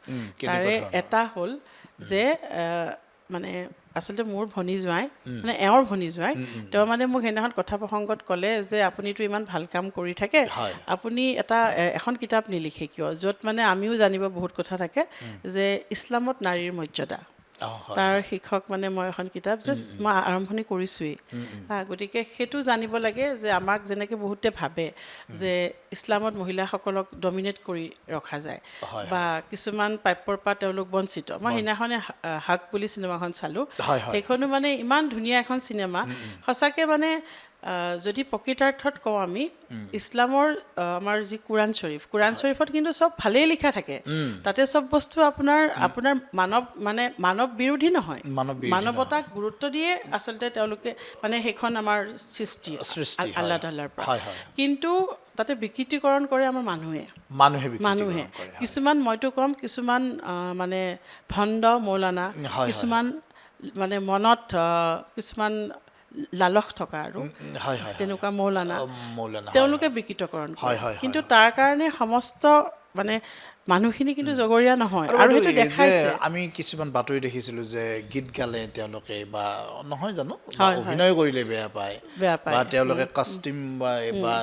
তাৰে এটা হ'ল যে মানে আচলতে মোৰ ভনী জোঁৱাই মানে এওঁৰ ভনী জোঁৱাই তেওঁ মানে মোক সেইদিনাখন কথা প্ৰসংগত ক'লে যে আপুনিতো ইমান ভাল কাম কৰি থাকে আপুনি এখন কিতাপ নিলিখে কিয় য'ত মানে আমিও জানিব বহুত কথা থাকে যে ইছলামত নাৰীৰ মৰ্যাদা হয় তাৰ শিক্ষক মানে মই এখন কিতাপ জাষ্ট মই আৰম্ভণি কৰিছোঁৱেই গতিকে সেইটো জানিব লাগে যে আমাক যেনেকৈ বহুতে ভাবে যে ইছলামত মহিলাসকলক ডমিনেট কৰি ৰখা যায় হয়, বা কিছুমান প্ৰাপ্যৰ পৰা তেওঁলোক বঞ্চিত মই সেইদিনাখনে হাক বুলি চিনেমাখন চালোঁ হয়, হয়। সেইখনো মানে ইমান ধুনীয়া এখন চিনেমা সঁচাকৈ মানে যদি প্ৰকৃতাৰ্থত কওঁ আমি ইছলামৰ আমাৰ যি কোৰাণ শ্বৰীফত কিন্তু চব ভালেই লিখা থাকে তাতে চব বস্তু আপোনাৰ মানৱ বিৰোধী নহয় মানৱ বিৰোধী মানৱতাক গুৰুত্ব দিয়ে আচলতে তেওঁলোকে মানে সেইখন আমাৰ সৃষ্টি সৃষ্টি, হয়। আল্লাহ তাআলাৰ পৰা হয়, হয়। কিন্তু তাতে বিকৃতিকৰণ কৰে আমাৰ মানুহে মানুহে বিকৃতিকৰণ কৰে, হয়। কিছুমান মইতো ক'ম কিছুমান মানে ভণ্ড মৌলানা হয়। কিছুমান মানে মনত কিছুমান লালস থকা আৰু হয়, হয়, তেনেকুৱা মৌলানা মৌলানা, হয়, তেওঁলোকে হয়। বিকৃতকৰণ হয়, কৰে হয়, কিন্তু হয়। তাৰ কাৰণে সমস্ত মানে মানুহখিনি কিন্তু জগৰীয়া নহয় আৰু আৰু বাইদেউ, সেইটো এই যে দেখাইছে আমি কিছুমান বাতৰি দেখিছিলোঁ যে গীত গালে তেওঁলোকে বা নহয় জানো বা হয়, হয়। অভিনয় কৰিলে বেয়া পায় বেয়া পায়। বা তেওঁলোকে কাষ্টিম বা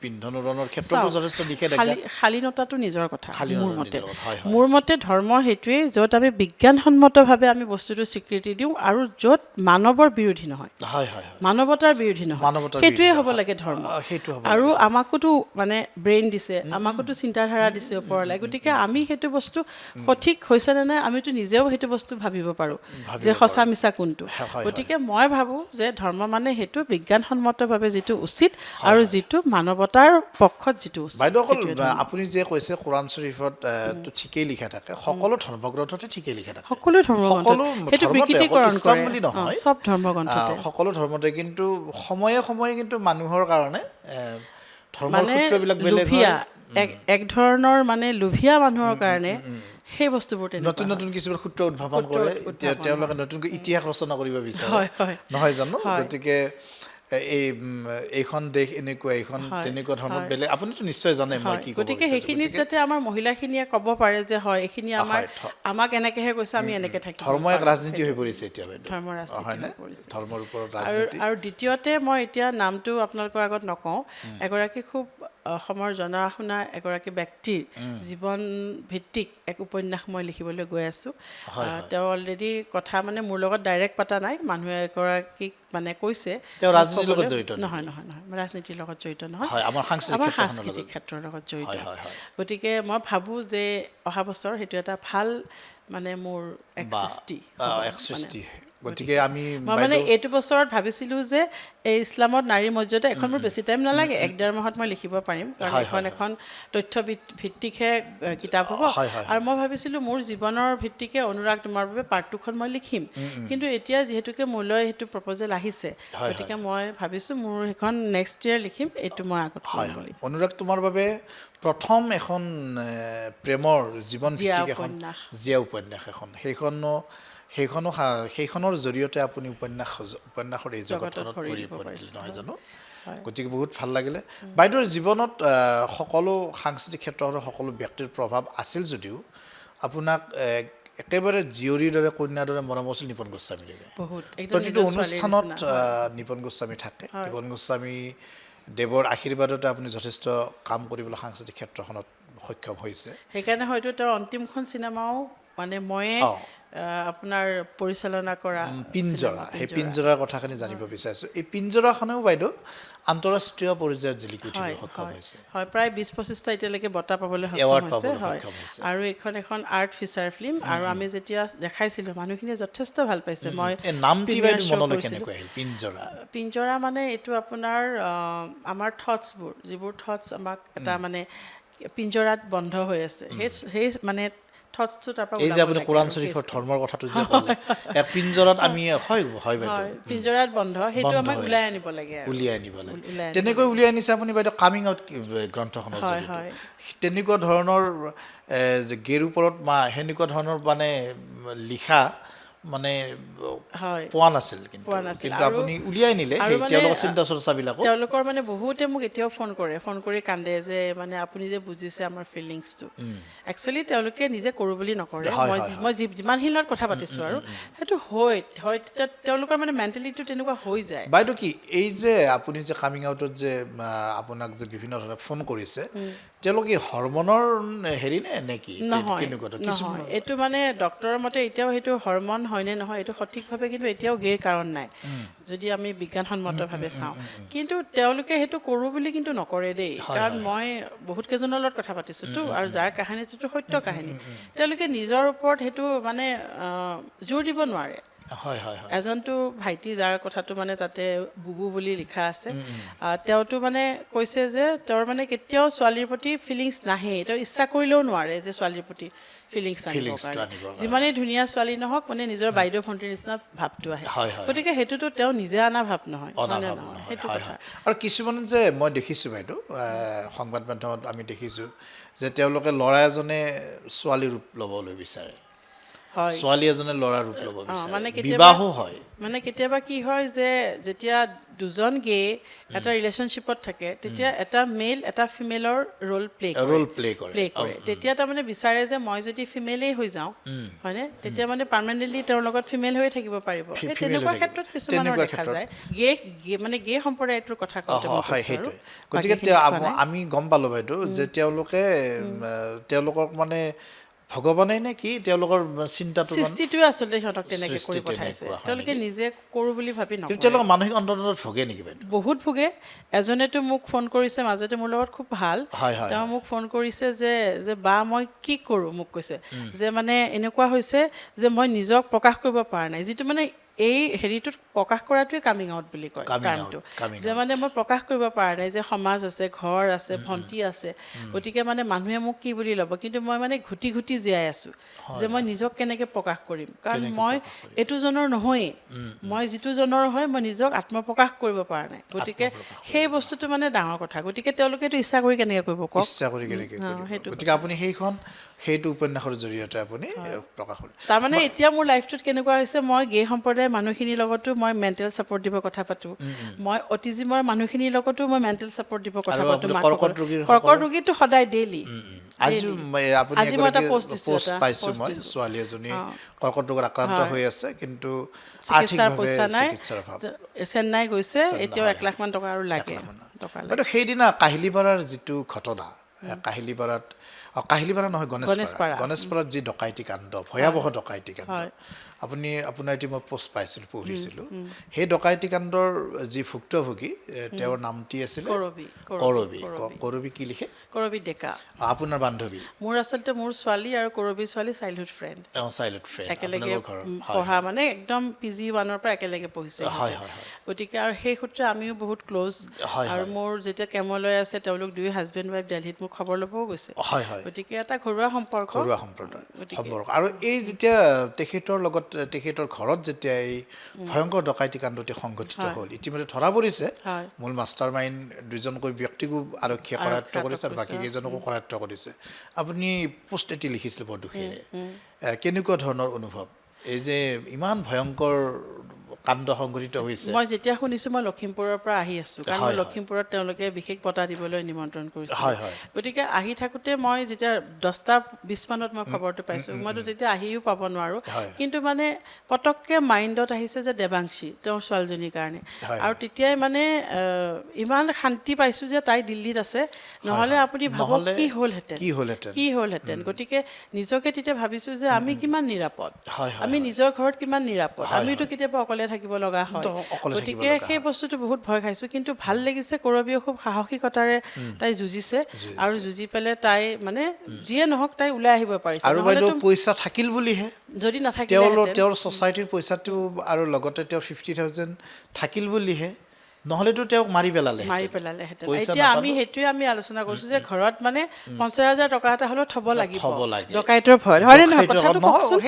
পিন্ধন উৰণৰ ক্ষেত্ৰতো চাওক, যথেষ্ট নিষেধাজ্ঞা শালীনতাটো নিজৰ কথা শালীনতা মোৰ মতে নিজৰ কথা, হয়, হয়। মোৰ মতে ধৰ্ম সেইটোৱেই য'ত আমি বিজ্ঞানসন্মতভাৱে আমি বস্তুটো স্বীকৃতি দিওঁ আৰু য'ত মানৱৰ বিৰোধী নহয় হয়, হয়, হয়। মানৱতাৰ বিৰোধী নহয় মানৱতাৰ সেইটোৱে বিৰোধী হ'ব নহয়। লাগে ধৰ্ম সেইটো হ'ব আৰু লাগে। আমাকোতো মানে ব্ৰেইন দিছে আমাকোতো চিন্তাধাৰা দিছে ওপৰলৈ গতিকে আমি সেইটো বস্তু সঠিক হৈছে নে নাই আমিতো নিজেও সেইটো বস্তু ভাবিব পাৰোঁ ভাবিব যে সঁচা পাৰোঁ। মিছা কোনটো হয়, হয়। গতিকে মই ভাবোঁ যে ধৰ্ম মানে সেইটো বিজ্ঞানসন্মতভাৱে যিটো উচিত হয়, আৰু হয়। যিটো মানৱতাৰ পক্ষত যিটো উচিত বাইদেউ, অকল সেইটোৱে ধৰ্ম। আপুনি যে কৈছে কোৰাণ শ্বৰীফত তো ঠিকেই লিখা থাকে, সকলো ধৰ্মগ্ৰন্থতে ঠিকেই লিখা থাকে। সকলো ধৰ্মগ্ৰন্থত সকলো সেইটো ধৰ্মতে, অকল বিকৃতিকৰণ ইছলাম কৰে বুলি নহয়, চব ধৰ্মগ্ৰন্থতে সকলো ধৰ্মতে, কিন্তু সময়ে সময়ে কিন্তু মানুহৰ কাৰণে ধৰ্মৰ মানে সূত্ৰবিলাক বেলেগ লোভীয়া হয়। এক ধৰণৰ মানে লোভীয়া মানুহৰ কাৰণে সেই বস্তুবোৰ নতুন তেনেকুৱা নতুন হয় কিছুমান সূত্ৰ উদ্ভাৱন সূত্ৰ কৰে, উদ্ভাৱন তেওঁলোকে হয়। নতুনকৈ ইতিহাস ৰচনা কৰিব বিচাৰে, হয়, হয়। নহয় জানো? হয়। গতিকে এইখন দেশ এনেকুৱা, এইখন হয়, তেনেকুৱা ধৰণৰ হয়। বেলেগ, আপুনিতো নিশ্চয় জানে মই হয় কি ক'ব গতিকে বিচাৰিছোঁ। সেইখিনিত যাতে আমাৰ মহিলাখিনিয়ে ক'ব পাৰে যে হয় এইখিনি আমাৰ হয়, আমাক এনেকৈহে কৈছে আমি এনেকৈ থাকিব ধৰ্ম এক পাৰোঁ ৰাজনীতি হৈ সেইটো। পৰিছে এতিয়া বাইদেউ, ধৰ্মৰ ৰাজনীতি হয়নে? হৈ পৰিছে ধৰ্মৰ ওপৰত আৰু ৰাজনীতি। আৰু দ্বিতীয়তে মই এতিয়া নামটো আপোনালোকৰ আগত নকওঁ এগৰাকী খুব অসমৰ জনা শুনা এগৰাকী ব্যক্তিৰ জীৱন ভিত্তিক এক উপন্যাস মই লিখিবলৈ গৈ আছোঁ হয়, হয়। তেওঁ অলৰেডি কথা মানে মোৰ লগত ডাইৰেক্ট পতা নাই মানুহ এগৰাকীক মানে কৈছে তেওঁ মোক ৰাজনীতিৰ লগত ক'বলৈ। জড়িত নেকি? নহয় ৰাজনীতিৰ লগত জড়িত নহয় হয়, আমাৰ সাংস্কৃতিক আমাৰ ক্ষেত্ৰখনৰ সাংস্কৃতিক লগত। ক্ষেত্ৰৰ লগত জড়িত হয়, হয়, হয়। গতিকে মই ভাবোঁ যে অহা বছৰ সেইটো এটা ভাল মানে মোৰ এক বা সৃষ্টি হ'ব এক সৃষ্টি। মানে। গতিকে আমি মই মানে বাইদেউ, এইটো বছৰত ভাবিছিলোঁ যে এই ইছলামত নাৰীৰ মৰ্যাদা এখন মোৰ বেছি টাইম নালাগে 1-1.5 মাহত মই লিখিব পাৰিম কাৰণ হয়, এখন হয়, হয়। এখন তথ্য ভিত্তিকহে কিতাপ হ'ব হয়, হয়, আৰু হয়। মই ভাবিছিলোঁ মোৰ জীৱনৰ ভিত্তিকে অনুৰাগ তোমাৰ বাবে পাৰ্ট 2খন মই লিখিম কিন্তু এতিয়া যিহেতুকে মোলৈ সেইটো প্ৰপ'জেল আহিছে হয়, গতিকে হয়। মই ভাবিছোঁ মোৰ সেইখন নেক্সট ইয়েৰ লিখিম এইটো মই আগত হয়, কৰিম হয়। বুলি অনুৰাগ তোমাৰ বাবে প্ৰথম এখন প্ৰেমৰ জীৱন জীয়া ভিত্তিক এখন উপন্যাস জীয়া উপন্যাস এখন, সেইখনৰ জৰিয়তে আপুনি উপন্যাসৰ এই জগতত জগতখনত ভৰি ভৰি দিব পৰিল, পাৰিছে নহয় হয় জানো? হয় গতিকে বহুত ভাল লাগিলে। বাইদেউৰ জীৱনত সকলো সাংস্কৃতিক ক্ষেত্ৰৰ সকলো ব্যক্তিৰ প্ৰভাৱ আছিল যদিও আপোনাক একেবাৰে জীয়ৰীৰ দৰে কন্যাৰ দৰে মৰম কৰিছিল নিপন গোস্বামীদেৱে। বহুত একদম প্ৰতিটো নিজৰ ছোৱালীৰ অনুষ্ঠানত নিচিনা হয় নিপন গোস্বামী থাকে। হয় নিপন গোস্বামী দেৱৰ আশীৰ্বাদতে আপুনি যথেষ্ট কাম কৰিবলৈ সাংস্কৃতিক ক্ষেত্ৰখনত সক্ষম হৈছে। সেইকাৰণে হয়তো তেওঁৰ অন্তিমখন চিনেমাও মানে ময়ে অঁ, আপোনাৰ পৰিচালনা কৰা পিঞ্জৰা, চিনেমা সেই পিঞ্জৰা পিঞ্জৰাৰ কথাখিনি জানিব বিচাৰিছোঁ। এই পিঞ্জৰাখনেও বাইদেউ আন্তঃৰাষ্ট্ৰীয় পৰ্যায়ত জিলিকি উঠিবলৈ হয় সক্ষম হয় হৈছে, হয় প্ৰায় 20-25টা এতিয়ালৈকে বঁটা পাবলৈ সক্ষম এৱাৰ্ড হৈছে পাবলৈ হয় সক্ষম হৈছে। আৰু এইখন এখন আৰ্ট ফিচাৰ ফিল্ম আৰু আমি যেতিয়া দেখাইছিলোঁ মানুহখিনিয়ে যথেষ্ট ভাল পাইছে মই এই নামটি প্ৰিমিয়াৰ বাইদেউ শ্ব' মনলৈ কৰিছিলোঁ কেনেকৈ আহিল পিঞ্জৰা? পিঞ্জৰা মানে এইটো আপোনাৰ আমাৰ থটছবোৰ যিবোৰ থটছ আমাক এটা মানে পিঞ্জৰাত বন্ধ হৈ আছে সেই মানে থটছটো তাৰ পৰা এই যে ওলাব আপুনি লাগে কোৰাণ আৰু শ্বৰীফৰ কেছটো ধৰ্মৰ কথাটো যে ক'লে, এক পিঞ্জৰাত আমি হয় বাইদেউ, হয় পিঞ্জৰাত বন্ধ সেইটো বন্ধ আমাক হৈ ওলাই আছে, আনিব লাগে আৰু উলিয়াই আনিব লাগে। ওলাই আনিব তেনেকৈ লাগে উলিয়াই আনিছে আপুনি বাইদেউ কামিং আউট গ্ৰন্থখনৰ হয় জৰিয়তে। হয় তেনেকুৱা ধৰণৰ যে গেৰ ওপৰত সেনেকুৱা ধৰণৰ মানে লিখা মানে হয় পোৱা নাছিল, পোৱা নাছিল কিন্তু আৰু আপুনি উলিয়াই নিলে আৰু সেই মানে তেওঁলোকৰ চিন্তা চৰ্চাবিলাকো। তেওঁলোকৰ মানে বহুতে মোক এতিয়াও ফোন কৰি কান্দে যে মানে আপুনি যে বুজিছে আমাৰ ফিলিংছটো একচুৱেলি তেওঁলোকে নিজে কৰোঁ বুলি নকৰে হয়, মই হয়, হয়। মই যিমানখিনি লগত কথা পাতিছোঁ আৰু সেইটো হয় তেওঁলোকৰ মানে মেণ্টেলিটিটো তেনেকুৱা হৈ যায় বাইদেউ কি এই যে আপুনি যে কামিং আউটত যে আপোনাক যে বিভিন্ন ধৰণে ফোন কৰিছে তেওঁলোকে হৰমনৰ হেৰি নে কি নহয় কেনেকুৱা নহয় এইটো মানে ডক্টৰৰ মতে এতিয়াও সেইটো হৰমন হয়নে নহয় এইটো সঠিকভাৱে কিন্তু এতিয়াও গেৰ কাৰণ নাই যদি আমি বিজ্ঞানসন্মতভাৱে চাওঁ কিন্তু তেওঁলোকে সেইটো কৰোঁ বুলি কিন্তু নকৰে দেই কাৰণ মই বহুত কেইজনৰ লগত কথা পাতিছোঁতো আৰু যাৰ কাহিনীটোতো সত্য কাহিনী তেওঁলোকে নিজৰ ওপৰত সেইটো মানে জোৰ দিব নোৱাৰে হয় হয় হয় এজনটো ভাইটি যাৰ কথাটো মানে তাতে বুবু বুলি লিখা আছে তেওঁতো মানে কৈছে যে তেওঁৰ মানে কেতিয়াও ছোৱালীৰ প্ৰতি ফিলিংছ নাহে তেওঁ ইচ্ছা কৰিলেও নোৱাৰে যে ছোৱালীৰ প্ৰতি ফিলিংছ আনিবৰ কাৰণে যিমানেই ধুনীয়া ছোৱালী নহওক মানে নিজৰ বাইদেউ ভণ্টিৰ নিচিনা ভাৱটো আহে গতিকে সেইটোতো তেওঁ নিজে অনা ভাৱ নহয় হয়নে নহয় সেইটো কথা আৰু কিছুমান যে মই দেখিছোঁ বাইদেউ সংবাদ মাধ্যমত আমি দেখিছোঁ যে তেওঁলোকে ল'ৰা এজনে ছোৱালী ৰূপ ল'বলৈ বিচাৰে হয় ছোৱালী এজনে ল'ৰা ৰূপ ল'ব বিচাৰে মানে বিবাহো হয় মানে কেতিয়াবা কি হয় যে যেতিয়া দুজন গে এটা ৰিলেশ্যনশ্বিপত থাকে তেতিয়া এটা মেল এটা ফিমেলৰ ৰোল প্লে কৰে তেতিয়া তাৰমানে বিচাৰে যে মই যদি ফিমেলেই হৈ যাওঁ হয়নে তেতিয়া মানে পাৰ্মানেণ্টলি তেওঁৰ লগত ফিমেল হৈ থাকিব পাৰিব সেই তেনেকুৱা ক্ষেত্ৰত কিছুমানৰ দেখা যায় মানে গে সম্প্ৰদায়টোৰ কথা কওঁতে হয় সেইটোৱে গতিকে আমি গম পালোঁ বাইদেউ যে তেওঁলোকে তেওঁলোকক মানে ভগৱানে নে কি তেওঁলোকৰ চিন্তাটো সৃষ্টিটোৱে আচলতে সিহঁতক তেনেকৈ কৰি পঠাইছে তেওঁলোকে নিজে কৰোঁ বুলি ভাবি নকৰে তেওঁলোকৰ মানসিক অন্তৰত ভোগে নেকি বাইদেউ বহুত ভোগে এজনেতো মোক ফোন কৰিছে মাজতে মোৰ লগত খুব ভাল তেওঁ মোক ফোন কৰিছে যে বা মই কি কৰোঁ মোক কৈছে যে মানে এনেকুৱা হৈছে যে মই নিজক প্ৰকাশ কৰিব পৰা নাই যিটো মানে এই হেৰিটোত প্ৰকাশ কৰাটোৱে কামিং আউট বুলি কয় টাৰ্মটো যে মানে মই প্ৰকাশ কৰিব পৰা নাই যে সমাজ আছে ঘৰ আছে ভণ্টি আছে গতিকে মানে মানুহে মোক কি বুলি ল'ব কিন্তু মই মানে ঘুটি ঘুটি জীয়াই আছোঁ যে মই নিজক কেনেকৈ প্ৰকাশ কৰিম কাৰণ মই এইটো জনৰ নহয়েই মই যিটো জনৰ হয় মই নিজক আত্মপ্ৰকাশ কৰিব পৰা নাই গতিকে সেই বস্তুটো মানে ডাঙৰ কথা গতিকে তেওঁলোকেতো ইচ্ছা কৰি কেনেকৈ কৰিব কওক ইচ্ছা কৰি কেনেকৈ কৰিব গতিকে আপুনি সেইটো উপন্যাসৰ জৰিয়তে আপুনি প্ৰকাশ কৰিলে তাৰমানে এতিয়া মোৰ লাইফটোত কেনেকুৱা হৈছে মই গে সম্প্ৰদায়ৰ মানুহখিনিৰ লগতো মই মেণ্টেল ছাপৰ্ট দিব কথা পাতোঁ মই অটিজিমৰ মানুহখিনিৰ লগতো মই মেণ্টেল ছাপৰ্ট দিব কথা পাতোঁ কৰ্কট ৰোগীটো সদায় ডেইলি আজি মই এটা পোষ্ট পাইছোঁ মই ছোৱালী এজনী কৰ্কট ৰোগত আক্ৰান্ত হৈ আছে কিন্তু চিকিৎসাৰ পইচা নাই চেন্নাই গৈছে এতিয়াও 1 লাখ মান টকা আৰু লাগে বাইদেউ সেইদিনা কাহিলীপাৰাৰ যিটো ঘটনা কাহিলীপাৰা নহয় গণেশপাৰাত যি ডকাইতি কাণ্ড ভয়াৱহ ডকাইতি কাণ্ড আপোনাৰ এটি মই পোষ্ট পাইছিলোঁ পঢ়িছিলোঁ সেই ডকাইতি কাণ্ডৰ যি ভুক্তভোগী তেওঁৰ নামটি আছিলে কৰবী কি লিখে কৰবী ডেকা আপোনাৰ বান্ধৱী মোৰ আচলতে মোৰ ছোৱালী আৰু কৰবী ছোৱালী চাইল্ডহুড ফ্ৰেণ্ড একেলগে পঢ়া মানে একদম PG1 পৰা একেলগে পঢ়িছে গতিকে আৰু সেই সূত্ৰে আমিও বহুত ক্ল'জ আৰু মোৰ যেতিয়া কেমলৈ আছে তেওঁলোক দুই হাজবেণ্ড ৱাইফ দিল্লীত মোক খবৰ ল'বও গৈছে গতিকে এটা ঘৰুৱা সম্পৰ্ক আৰু এই যেতিয়া তেখেতৰ ঘৰত যেতিয়া এই ভয়ংকৰ ডকাইতি কাণ্ডটি সংঘটিত হ'ল ইতিমধ্যে ধৰা পৰিছে মূল মাষ্টাৰ মাইণ্ড দুজনকৈ ব্যক্তিকো আৰক্ষীয়ে কৰায়ত্ব কৰিছে আৰু বাকী কেইজনকো কৰায়ত্ব কৰিছে আপুনি পোষ্ট এটি লিখিছিলে বৰ দুখেৰে কেনেকুৱা ধৰণৰ অনুভৱ এই যে ইমান ভয়ংকৰ কাণ্ড সংঘটিত হৈছে মই যেতিয়া শুনিছোঁ মই লখিমপুৰৰ পৰা আহি আছোঁ কাৰণ মই লখিমপুৰত তেওঁলোকে বিশেষ বঁটা দিবলৈ নিমন্ত্ৰণ কৰিছে গতিকে আহি থাকোঁতে মই যেতিয়া 10:20 মানত মই খবৰটো পাইছোঁ মইতো তেতিয়া আহিও পাব নোৱাৰোঁ কিন্তু মানে পটককৈ মাইণ্ডত আহিছে যে দেৱাংশী তেওঁৰ ছোৱালীজনীৰ কাৰণে আৰু তেতিয়াই মানে ইমান শান্তি পাইছোঁ যে তাই দিল্লীত আছে নহ'লে আপুনি ভাবক কি হ'লহেঁতেন গতিকে নিজকে তেতিয়া ভাবিছোঁ যে আমি কিমান নিৰাপদ আমি নিজৰ ঘৰত কিমান নিৰাপদ আমিতো কেতিয়াবা অকলে থাকিব লগা হয় গতিকে সেই বস্তুটো বহুত ভয় খাইছোঁ কিন্তু ভাল লাগিছে কৰবীয়ে খুব সাহসিকতাৰে তাই যুঁজিছে আৰু যুঁজি পেলাই তাই মানে যিয়ে নহওক তাই ওলাই আহিব পাৰিছে আৰু বাইদেউ পইচা থাকিল বুলিহে যদি নাথাকিলে তেওঁৰ ছ'চাইটিৰ পইচাটো আৰু লগতে তেওঁৰ 50,000 থাকিল বুলিহে নহ'লেতো তেওঁক মাৰি পেলালেহেঁতেন এতিয়া আমি আলোচনা কৰিছোঁ যে ঘৰত মানে 50,000 টকা এটা হ'লেও থ'ব লাগিব ডকাইতৰ ভয়ত হয়নে নহয় কথাটো কওকচোন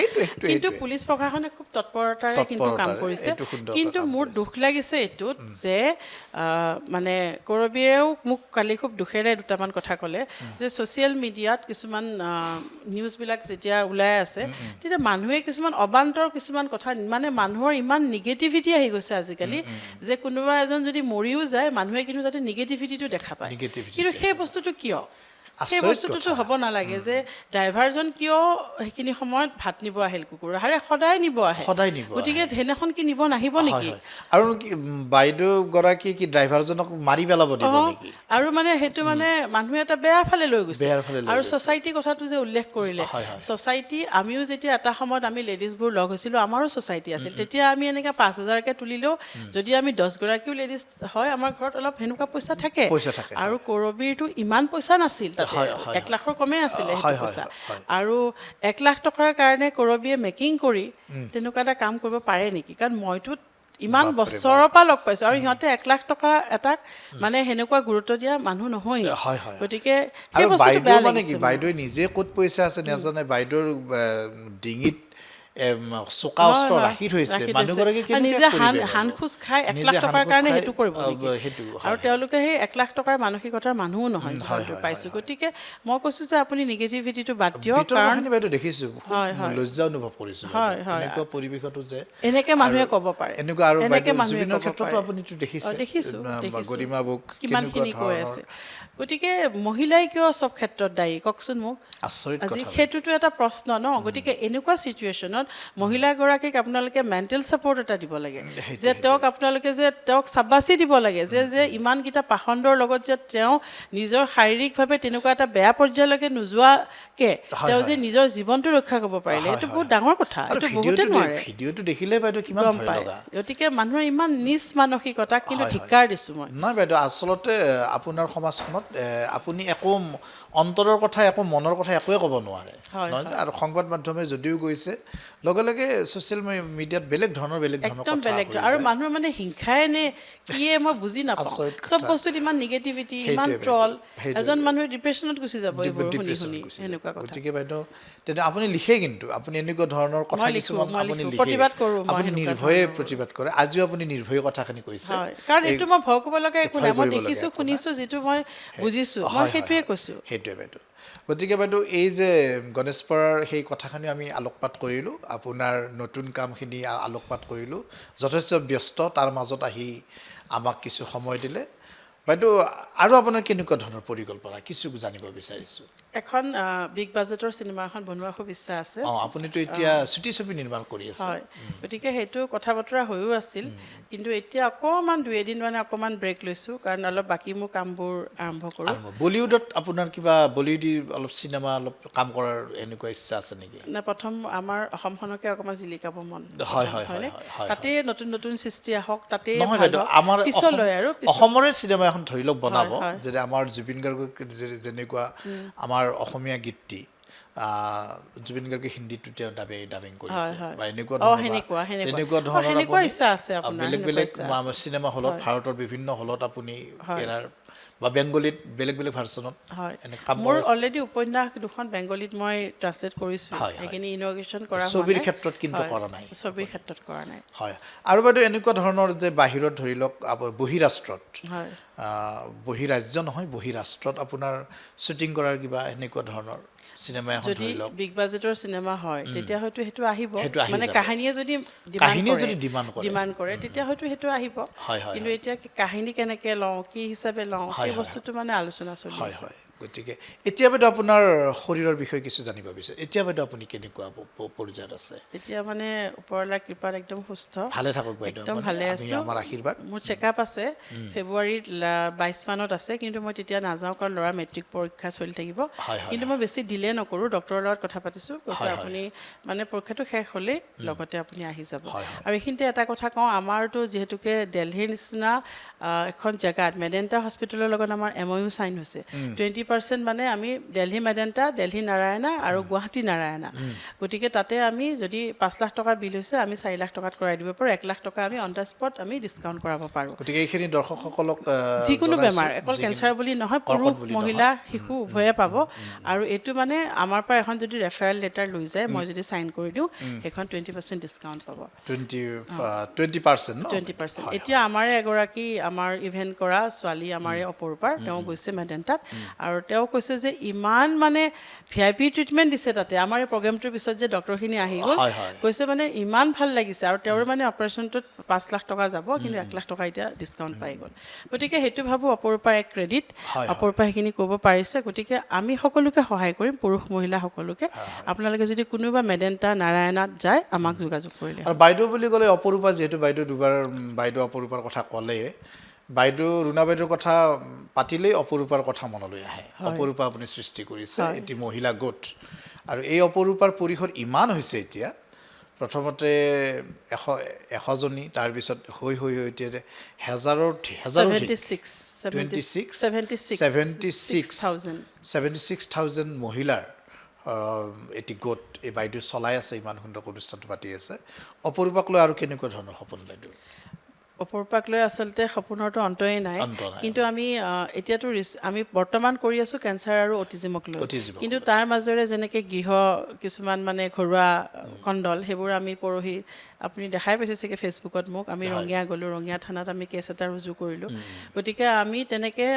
কিন্তু পুলিচ প্ৰশাসনে খুব তৎপৰতাৰে কিন্তু কাম কৰিছে কিন্তু মোৰ দুখ লাগিছে এইটোত যে মানে কৰবীয়েও মোক কালি খুব দুখেৰে দুটামান কথা ক'লে যে ছ'চিয়েল মিডিয়াত কিছুমান নিউজবিলাক যেতিয়া ওলাই আছে তেতিয়া মানুহে কিছুমান অবান্তৰ কিছুমান কথা মানে মানুহৰ ইমান নিগেটিভিটি আহি গৈছে আজিকালি যে কোনোবা এজন যদি মৰিও যায় মানুহে কিন্তু যাতে নিগেটিভিটিটো দেখা পায় কিন্তু সেই বস্তুটো কিয় সেই আচৰিত বস্তুটোতো কথা। হ'ব নালাগে যে ড্ৰাইভাৰজন কিয় সেইখিনি সময়ত ভাত নিব আহিল কুকুৰ আৰে সদায় নিব আহে সদায় নিব গতিকে আহে। সেইদিনাখন কি নিব নাহিব হয় নেকি হয় আৰু কি বাইদেউ গৰাকী কি ড্ৰাইভাৰজনক মাৰি পেলাব দিব নেকি? আৰু মানে সেইটো মানে মানুহে এটা বেয়া ফালে লৈ গৈছে বেয়াৰ ফালে লৈ আৰু গৈছে। ছ'চাইটিৰ কথাটো যে উল্লেখ কৰিলে হয়, হয়। ছ'চাইটি আমিও যেতিয়া এটা সময়ত আমি লেডিজবোৰ লগ হৈছিলোঁ আমাৰো ছ'চাইটি আছিল তেতিয়া আমি এনেকৈ 5,000কৈ তুলিলেও যদি আমি 10গৰাকীও লেডিজ হয় আমাৰ ঘৰত অলপ সেনেকুৱা পইচা থাকে পইচা থাকে, আৰু হয়। কৰবীৰটো ইমান পইচা নাছিল তাতে হয়, হয়, 1 লাখৰ কমেই আছিলে হয়, সেইটো হয়, পইচা হয়। আৰু 1 লাখ টকাৰ কাৰণে কৰবীয়ে মেকিং কৰি তেনেকুৱা এটা কাম কৰিব পাৰে নেকি কাৰণ মইতো ইমান বাপৰে বছৰৰ বাপ। পৰা লগ পাইছোঁ আৰু সিহঁতে 1 লাখ টকা এটাক মানে সেনেকুৱা গুৰুত্ব দিয়া মানুহ নহয় হয় হয় গতিকে সেই আৰু বস্তুটো বাইদেউ বেয়া মানে কি লাগিছে মোৰ। বাইদেৱে নিজে ক'ত পইচা আছে নাজানে বাইদেউৰ ডিঙিত চোকা হয়, অস্ত্ৰ হয়, ৰাখি থৈছে ৰাখি থৈছে। মানুহগৰাকী আৰু কেনেকৈ নিজে কৰিব হান খোজ খাই 1 লাখ নিজে টকাৰ হানখোজ কাৰণে খাই, সেইটো কৰিব নেকি সেইটো আৰু হয় তেওঁলোকে সেই 1 লাখ টকাৰ মানসিকতাৰ মানুহো নহয় যিমান হয়, দূৰ হয়, পাইছোঁ হয়, হয়। গতিকে মই কৈছোঁ যে আপুনি নিগেটিভিটিটো বাদ দিয়ক ভিতৰৰ কাৰণ কাহিনী বাইদেউ দেখিছোঁ খুব হয়, হয়। লজ্জা অনুভৱ কৰিছোঁ হয়, বাইদেউ হয়। এনেকুৱা পৰিৱেশতো যে এনেকে আৰু মানুহে ক'ব পাৰে এনেকুৱা আৰু এনেকে বাইদেউ মানুহে জুবিনৰ ক'ব ক্ষেত্ৰতো পাৰে আপুনিতো দেখিছে দেখিছোঁ গৰিমা বৌক কেনেকুৱা কিমানখিনি কৈ ধৰণৰ আছে গতিকে মহিলাই কিয় চব ক্ষেত্ৰত দায়ী কওকচোন মোক আচৰিত আজি কথা সেইটোতো এটা প্ৰশ্ন ন গতিকে এনেকুৱা চিটুৱেশ্যনত মহিলাগৰাকীক আপোনালোকে মেণ্টেল ছাপৰ্ট এটা দিব লাগে যে তেওঁক আপোনালোকে যে তেওঁক চাব্বাচি দিব লাগে যে ইমানকেইটা পাখণ্ডৰ লগত যে তেওঁ নিজৰ শাৰীৰিকভাৱে তেনেকুৱা এটা বেয়া পৰ্যায়লৈকে নোযোৱাকৈ হয়, তেওঁ হয়। যে নিজৰ জীৱনটো ৰক্ষা কৰিব পাৰিলে হয়, এইটো হয়, বহুত হয়। ডাঙৰ কথা আৰু এইটো বহুতে নোৱাৰে ভিডিঅ'টো দেখিলে বাইদেউ কিমান গম ভয় পায় লগা গতিকে মানুহৰ ইমান নিজ মানসিকতাক কিন্তু হয়, হয়। ধিক্কাৰ দিছোঁ মই নহয় বাইদেউ আচলতে আপোনাৰ সমাজখনত আপুনি একো অন্তৰৰ কথা একো মনৰ কথা একোৱে ক'ব নোৱাৰে হয়, নহয় যে হয়। আৰু সংবাদ মাধ্যমে যদিও গৈছে লগে লগে ছ'চিয়েল মিডিয়াত বেলেগ ধৰণৰ একদম কথা বেলেগ হৈ আৰু যায় মানুহৰ মানে হিংসাই নে কিয়ে মই বুজি নাপাওঁ আচৰিত চব কথা। বস্তুত ইমান নিগেটিভিটি ইমান সেইটোৱে ট্ৰল সেইটোৱে। এজন মানুহে ডিপ্ৰেশ্যনত গুচি যাব এইবোৰ শুনি ডিপ্ৰেশ্যন শুনি গুচি যায় সেনেকুৱা কথা গতিকে বাইদেউ তেতিয়া আপুনি লিখে কিন্তু আপুনি এনেকুৱা ধৰণৰ কথা মই কিছুমান আপুনি লিখোঁ লিখে প্ৰতিবাদ কৰোঁ মই আপুনি সেনেকুৱা নিৰ্ভয়ে ধৰণৰ প্ৰতিবাদ কৰে আজিও আপুনি নিৰ্ভয়ে কথাখিনি কৈছে হয় কাৰণ এই এইটো মই ভয় কৰিব লগা একো ভয় নাই মই কৰিবলগীয়া দেখিছোঁ একো নাই। শুনিছোঁ যিটো মই বুজিছোঁ মই হয়, হয়, সেইটোৱে হয়। কৈছোঁ সেইটোৱে বাইদেউ গতিকে বাইদেউ এই যে গণেশপাৰাৰ সেই কথাখিনি আমি আলোকপাত কৰিলোঁ আপোনাৰ নতুন কামখিনি আলোকপাত কৰিলোঁ যথেষ্ট ব্যস্ত তাৰ মাজত আহি আমাক কিছু সময় দিলে বাইদেউ আৰু আপোনাৰ কেনেকুৱা ধৰণৰ পৰিকল্পনা কিছু জানিব বিচাৰিছোঁ এখন বিগ বাজেটৰ চিনেমা এখন বনোৱাৰ খুব ইচ্ছা আছে অঁ আপুনিতো এতিয়া চুটি ছবি নিৰ্মাণ কৰি আছে হয় গতিকে সেইটো কথা বতৰা হৈও আছিল কিন্তু এতিয়া অকণমান 2 এদিন মানে অকণমান ব্ৰেক লৈছোঁ কাৰণ অলপ বাকী মোৰ কামবোৰ আৰম্ভ কৰোঁ আৰু বলিউডত আপোনাৰ কিবা বলিউডি অলপ চিনেমা অলপ কাম কৰাৰ এনেকুৱা ইচ্ছা আছে নেকি নে প্ৰথম আমাৰ অসমখনকে অকণমান জিলিকাব মন হয়, প্ৰথম, হয়, হয়নে হয়, হয়, তাতে নতুন নতুন সৃষ্টি আহক তাতে নহয় ভাল বাইদেউ হওক আমাৰ পিছলৈ আৰু অসমৰে চিনেমা এখন ধৰি লওক বনাব হয়, হয়। যে আমাৰ জুবিন গাৰ্গক যেনেকুৱা আমাৰ অসমীয়া গীতটি জুবিন গাৰ্গে হিন্দীটো তেওঁ ডাবিং কৰিছে হয়, হয়। বা এনেকুৱা অঁ, ধৰণৰ সেনেকুৱা ধৰণৰ সেনেকুৱা আপুনি ইচ্ছা আছে আপোনাৰ বেলেগ সেনেকুৱা বেলেগ ইচ্ছা আছে চিনেমা হলত হয়। ভাৰতৰ বিভিন্ন হলত আপুনি হয়। এৰাৰ বা বেংগলীত বেলেগ বেলেগ ভাৰ্চনত হয় এনে কাম মোৰ কৰাইছে অলৰেডি উপন্যাস দুখন বেংগলীত মই ট্ৰান্সলেট কৰিছোঁ হয়, হয়। সেইখিনি ইনগ্ৰেশ্যন কৰা হোৱা ছবিৰ নাই ক্ষেত্ৰত কিন্তু হয়, কৰা নাই ছবিৰ ক্ষেত্ৰত কৰা নাই হয় আৰু বাইদেউ এনেকুৱা ধৰণৰ যে বাহিৰত ধৰি লওক বহিৰাষ্ট্ৰত হয় বহিৰাজ্য নহয় বহিৰাষ্ট্ৰত আপোনাৰ শ্বুটিং কৰাৰ কিবা এনেকুৱা ধৰণৰ চিনেমা এখন যদি ধৰি লওক বিগ বাজেটৰ চিনেমা হয় তেতিয়া হয়তো সেইটো আহিব সেইটো আহি মানে যাব কাহিনীয়ে যদি কাহিনীয়ে যদি ডিমাণ্ড ডিমাণ্ড কৰে তেতিয়া হয়তো সেইটো আহিব হয়, হয়, কিন্তু হয়। এতিয়া কাহিনী কেনেকৈ লওঁ কি হিচাপে লওঁ হয়, সেই হয়, বস্তুটো মানে আলোচনা চলি হয় আছে হয় গতিকে এতিয়া বাইদেউ আপোনাৰ শৰীৰৰ বিষয়ে কিছু জানিব বিচাৰে এতিয়া বাইদেউ আপুনি কেনেকুৱা পৰ্যায়ত আছে এতিয়া মানে ওপৰৱালাৰ কৃপাত একদম সুস্থ ভালে থাকক বাইদেউ একদম মানে ভালে আমি আছোঁ আমাৰ আশীৰ্বাদ মোৰ চেকআপ আছে ফেব্ৰুৱাৰীত 22 মানত আছে কিন্তু মই তেতিয়া নাযাওঁ কাৰণ ল'ৰা মেট্ৰিক পৰীক্ষা চলি থাকিব হয়, হয়, কিন্তু মই বেছি ডিলে নকৰোঁ ডক্টৰৰ লগত কথা পাতিছোঁ কৈছে হয়, হয়। আপুনি মানে পৰীক্ষাটো শেষ হ'লেই লগতে আপুনি আহি যাব হয়, হয়। আৰু এইখিনিতে এটা কথা কওঁ আমাৰতো যিহেতুকে দিল্লীৰ নিচিনা এখন জেগাত মেডেণ্টা হস্পিটেলৰ লগত আমাৰ MOU চাইন হৈছে 20% মানে আমি দিল্লী মেডেণ্টা দিল্লী নাৰায়ণা আৰু গুৱাহাটী নাৰায়ণা গতিকে তাতে আমি যদি 5 লাখ টকা বিল হৈছে আমি 4 লাখ টকাত কৰাই দিব পাৰোঁ 1 লাখ টকা আমি অন দ্য স্পট আমি ডিছকাউণ্ট কৰাব পাৰোঁ গতিকে এইখিনি দৰ্শকসকলক যিকোনো জনাইছোঁ, বেমাৰ অকল কেঞ্চাৰ বুলি নহয় কৰ্কট পুৰুষ বুলি মহিলা নহয়। শিশু উভয়ে পাব আৰু এইটো মানে আমাৰ পৰা এখন যদি ৰেফাৰেল লেটাৰ লৈ যায় মই যদি চাইন কৰি দিওঁ সেইখন 20% ডিছকাউণ্ট পাব 20% ন 20% হয়, এতিয়া আমাৰে এগৰাকী আমাৰ ইভেণ্ট কৰা ছোৱালী আমাৰে অপৰূপাৰ তেওঁ গৈছে মেডেণ্টাত আৰু তেওঁ কৈছে যে ইমান মানে VIP ট্ৰিটমেণ্ট দিছে তাতে আমাৰ এই প্ৰগ্ৰেমটোৰ পিছত যে ডক্টৰখিনি আহি গ'ল হয়, হয়। কৈছে মানে ইমান ভাল লাগিছে আৰু তেওঁৰ মানে অপাৰেশ্যনটোত 5 লাখ টকা যাব কিন্তু 1 লাখ টকা এতিয়া ডিছকাউণ্ট পাই গ'ল গতিকে সেইটো ভাবোঁ অপৰূপাৰ এক ক্ৰেডিট হয়, অপৰূপা সেইখিনি ক'ব পাৰিছে গতিকে আমি সকলোকে সহায় কৰিম পুৰুষ মহিলা সকলোকে আপোনালোকে যদি কোনোবা মেডেণ্টা নাৰায়ণাত যায় আমাক যোগাযোগ কৰিলে আৰু বাইদেউ বুলি ক'লে অপৰূপা যিহেতু বাইদেউ দুবাৰ বাইদেউ অপৰূপাৰ কথা ক'লে বাইদেউ ৰুণা বাইদেউৰ কথা পাতিলেই অপৰূপাৰ কথা মনলৈ আহে অপৰূপা আপুনি সৃষ্টি কৰিছে এটি মহিলা গোট আৰু এই অপৰূপাৰ পৰিসৰ ইমান হৈছে এতিয়া প্ৰথমতে 100জনী তাৰপিছত হৈ এতিয়া হাজাৰৰ 76,000 মহিলাৰ এটি গোট এই বাইদেউ চলাই আছে ইমান সুন্দৰ অনুষ্ঠানটো পাতি আছে অপৰূপাক লৈ আৰু কেনেকুৱা ধৰণৰ সপোন বাইদেউ অপৰূপাক লৈ আচলতে সপোনৰটো অন্তই নাই কিন্তু আমি এতিয়াতো আমি বৰ্তমান কৰি আছোঁ কেঞ্চাৰ আৰু অটিজিমক লৈ কিন্তু তাৰ মাজেৰে যেনেকৈ গৃহ কিছুমান মানে ঘৰুৱা কণ্ডল সেইবোৰ আমি পৰহি আপুনি দেখাই পাইছে চাগে ফেচবুকত মোক আমি ৰঙিয়া গ'লোঁ ৰঙিয়া থানাত আমি কেছ এটা ৰুজু কৰিলোঁ গতিকে আমি তেনেকৈ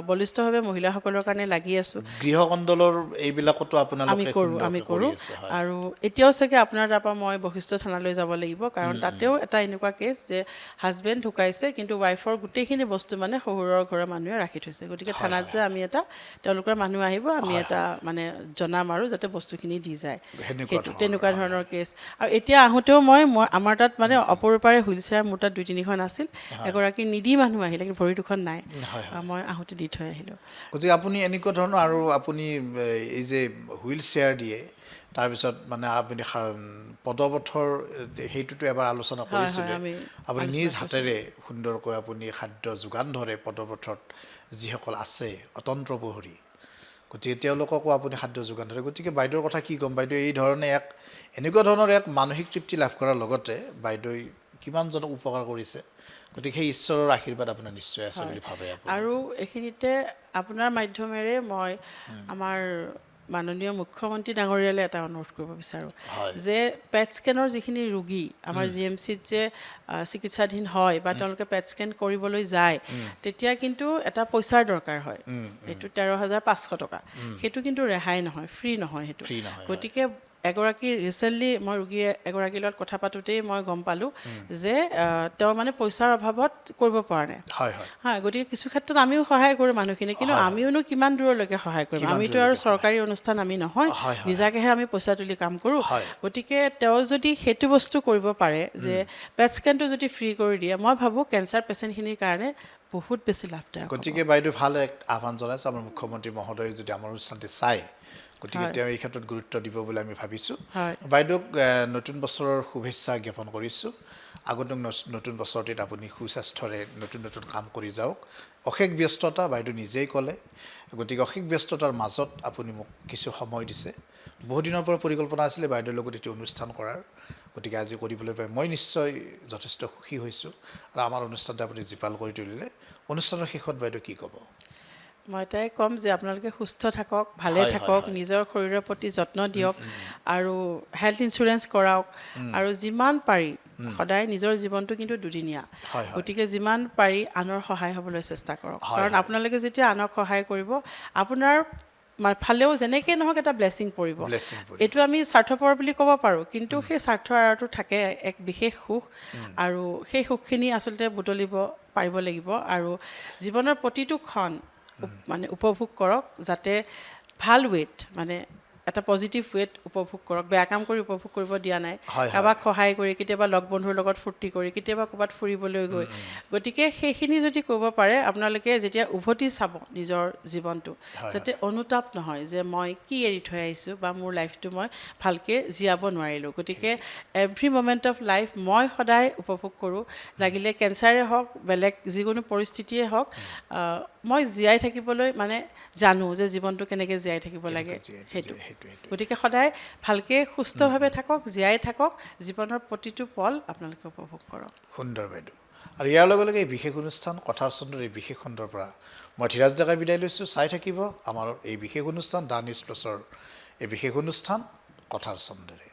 বলিষ্ঠভাৱে মহিলাসকলৰ কাৰণে লাগি আছোঁ গৃহকণ্ডলৰ এইবিলাকতো আপোনালোকে আমি কৰোঁ আৰু এতিয়াও চাগে আপোনাৰ তাৰপৰা মই বশিষ্ঠ থানালৈ যাব লাগিব কাৰণ তাতেও এটা এনেকুৱা কেছ যে হাজবেণ্ড ঢুকাইছে কিন্তু ৱাইফৰ গোটেইখিনি বস্তু মানে শহুৰৰ ঘৰৰ মানুহে ৰাখি থৈছে গতিকে থানাত যে আমি এটা তেওঁলোকৰ মানুহ আহিব আমি এটা মানে জনাম আৰু যাতে বস্তুখিনি দি যায় সেইটো তেনেকুৱা ধৰণৰ কেছ আৰু এতিয়া আহোঁতেও আমাৰ তাত মানে অপৰূপাৰে হুইল চেয়াৰ মোৰ তাত 2-3খন আছিল এগৰাকী নিদি মানুহ আহিলে কিন্তু ভৰি দুখন নাই মই আহোঁতে দি থৈ আহিলোঁ গতিকে আপুনি এনেকুৱা ধৰণৰ আৰু আপুনি এই যে হুইল চেয়াৰ দিয়ে তাৰপিছত মানে আপুনি পদপথৰ সেইটোতো এবাৰ আলোচনা কৰিছিলে আপুনি নিজ হাতেৰে সুন্দৰকৈ আপুনি খাদ্য যোগান ধৰে পদপথত যিসকল আছে অতন্ত্ৰ প্ৰহৰী গতিকে তেওঁলোককো আপুনি খাদ্য যোগান ধৰে গতিকে বাইদেউৰ কথা কি ক'ম বাইদেউ এই ধৰণে এনেকুৱা ধৰণৰ এক মানসিক তৃপ্তি লাভ কৰাৰ লগতে বাইদেৱে কিমানজনক উপকাৰ কৰিছে গতিকে সেই ঈশ্বৰৰ আশীৰ্বাদ আপোনাৰ নিশ্চয় আছে বুলি ভাবে আৰু এইখিনিতে আপোনাৰ মাধ্যমেৰে মই আমাৰ মাননীয় মুখ্যমন্ত্ৰী ডাঙৰীয়ালৈ এটা অনুৰোধ কৰিব বিচাৰোঁ যে পেট স্কেনৰ যিখিনি ৰোগী আমাৰ GMCত যে চিকিৎসাধীন হয় বা তেওঁলোকে পেট স্কেন কৰিবলৈ যায় তেতিয়া কিন্তু এটা পইচাৰ দৰকাৰ হয় এইটো 13,500 টকা সেইটো কিন্তু ৰেহাই নহয় ফ্ৰী নহয় সেইটো গতিকে এগৰাকী ৰিচেণ্টলি মই ৰোগী এগৰাকীৰ লগত কথা পাতোঁতেই মই গম পালোঁ যে তেওঁ মানে পইচাৰ অভাৱত কৰিব পৰা নাই গতিকে কিছু ক্ষেত্ৰত আমিও সহায় কৰোঁ মানুহখিনি কিন্তু আমিওনো কিমান দূৰলৈকে সহায় কৰিম আমিতো আৰু চৰকাৰী অনুষ্ঠান আমি নহয় নিজাকেহে আমি পইচা তুলি কাম কৰোঁ গতিকে তেওঁ যদি সেইটো বস্তু কৰিব পাৰে যে পেট স্কেনটো যদি ফ্ৰী কৰি দিয়ে মই ভাবোঁ কেঞ্চাৰ পেচেণ্টখিনিৰ কাৰণে বহুত বেছি লাভদায়ক গতিকে বাইদেউ ভাল এক আহ্বান জনাইছে আমাৰ মুখ্যমন্ত্ৰী মহোদয়ে যদি আমাৰ অনুষ্ঠানটি চায় গতিকে তেওঁ এই ক্ষেত্ৰত গুৰুত্ব দিব বুলি আমি ভাবিছোঁ বাইদেউক নতুন বছৰৰ শুভেচ্ছা জ্ঞাপন কৰিছোঁ আগন্তুক নতুন বছৰটিত আপুনি সুস্বাস্থ্যৰে নতুন কাম কৰি যাওক অশেষ ব্যস্ততা বাইদেউ নিজেই ক'লে গতিকে অশেষ ব্যস্ততাৰ মাজত আপুনি মোক কিছু সময় দিছে বহুত দিনৰ পৰা পৰিকল্পনা আছিলে বাইদেউৰ লগত এটি অনুষ্ঠান কৰাৰ গতিকে আজি কৰিবলৈ পাই মই নিশ্চয় যথেষ্ট সুখী হৈছোঁ আৰু আমাৰ অনুষ্ঠানটো আপুনি জীপাল কৰি তুলিলে অনুষ্ঠানৰ শেষত বাইদেউ কি ক'ব মই এটাই ক'ম যে আপোনালোকে সুস্থ থাকক ভালে থাকক নিজৰ শৰীৰৰ প্ৰতি যত্ন দিয়ক আৰু হেল্থ ইঞ্চুৰেঞ্চ কৰাওক আৰু যিমান পাৰি সদায় নিজৰ জীৱনটো কিন্তু দুদিনীয়া গতিকে যিমান পাৰি আনৰ সহায় হ'বলৈ চেষ্টা কৰক কাৰণ আপোনালোকে যেতিয়া আনক সহায় কৰিব আপোনাৰ ফালেও যেনেকৈ নহওক এটা ব্লেছিং পৰিব এইটো আমি স্বাৰ্থপৰ বুলি ক'ব পাৰোঁ কিন্তু সেই স্বাৰ্থৰ আঁৰতো থাকে এক বিশেষ সুখ আৰু সেই সুখখিনি আচলতে বুটলিব পাৰিব লাগিব আৰু জীৱনৰ প্ৰতিটো ক্ষণ মানে উপভোগ কৰক যাতে ভাল ৱেট মানে এটা পজিটিভ ৱেট উপভোগ কৰক বেয়া কাম কৰি উপভোগ কৰিব দিয়া নাই কাৰোবাক সহায় কৰি কেতিয়াবা লগ বন্ধুৰ লগত ফূৰ্তি কৰি কেতিয়াবা ক'ৰবাত ফুৰিবলৈ গৈ গতিকে সেইখিনি যদি কৰিব পাৰে আপোনালোকে যেতিয়া উভতি চাব নিজৰ জীৱনটো যাতে অনুতাপ নহয় যে মই কি এৰি থৈ আহিছোঁ বা মোৰ লাইফটো মই ভালকৈ জীয়াব নোৱাৰিলোঁ গতিকে এভৰি মমেণ্ট অফ লাইফ মই সদায় উপভোগ কৰোঁ লাগিলে কেঞ্চাৰে হওক বেলেগ যিকোনো পৰিস্থিতিয়ে হওক মই জীয়াই থাকিবলৈ মানে জানো যে জীৱনটো কেনেকৈ জীয়াই থাকিব লাগে সেইটো গতিকে সদায় ভালকৈ সুস্থভাৱে থাকক জীয়াই থাকক জীৱনৰ প্ৰতিটো পল আপোনালোকে উপভোগ কৰক সুন্দৰ বাইদেউ আৰু ইয়াৰ লগে লগে এই বিশেষ অনুষ্ঠান কথাৰ চন্দ্ৰৰ এই বিশেষ খণ্ডৰ পৰা মই ধীৰাজ ডেকাই বিদায় লৈছোঁ চাই থাকিব আমাৰ এই বিশেষ অনুষ্ঠান দা নিউজ প্লাছৰ এই বিশেষ অনুষ্ঠান কথাৰ চন্দ্ৰৰে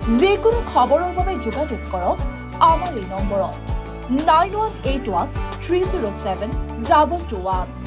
যিকোনো খবৰৰ বাবে যোগাযোগ কৰক আমাৰ এই নম্বৰত 9181 307 2221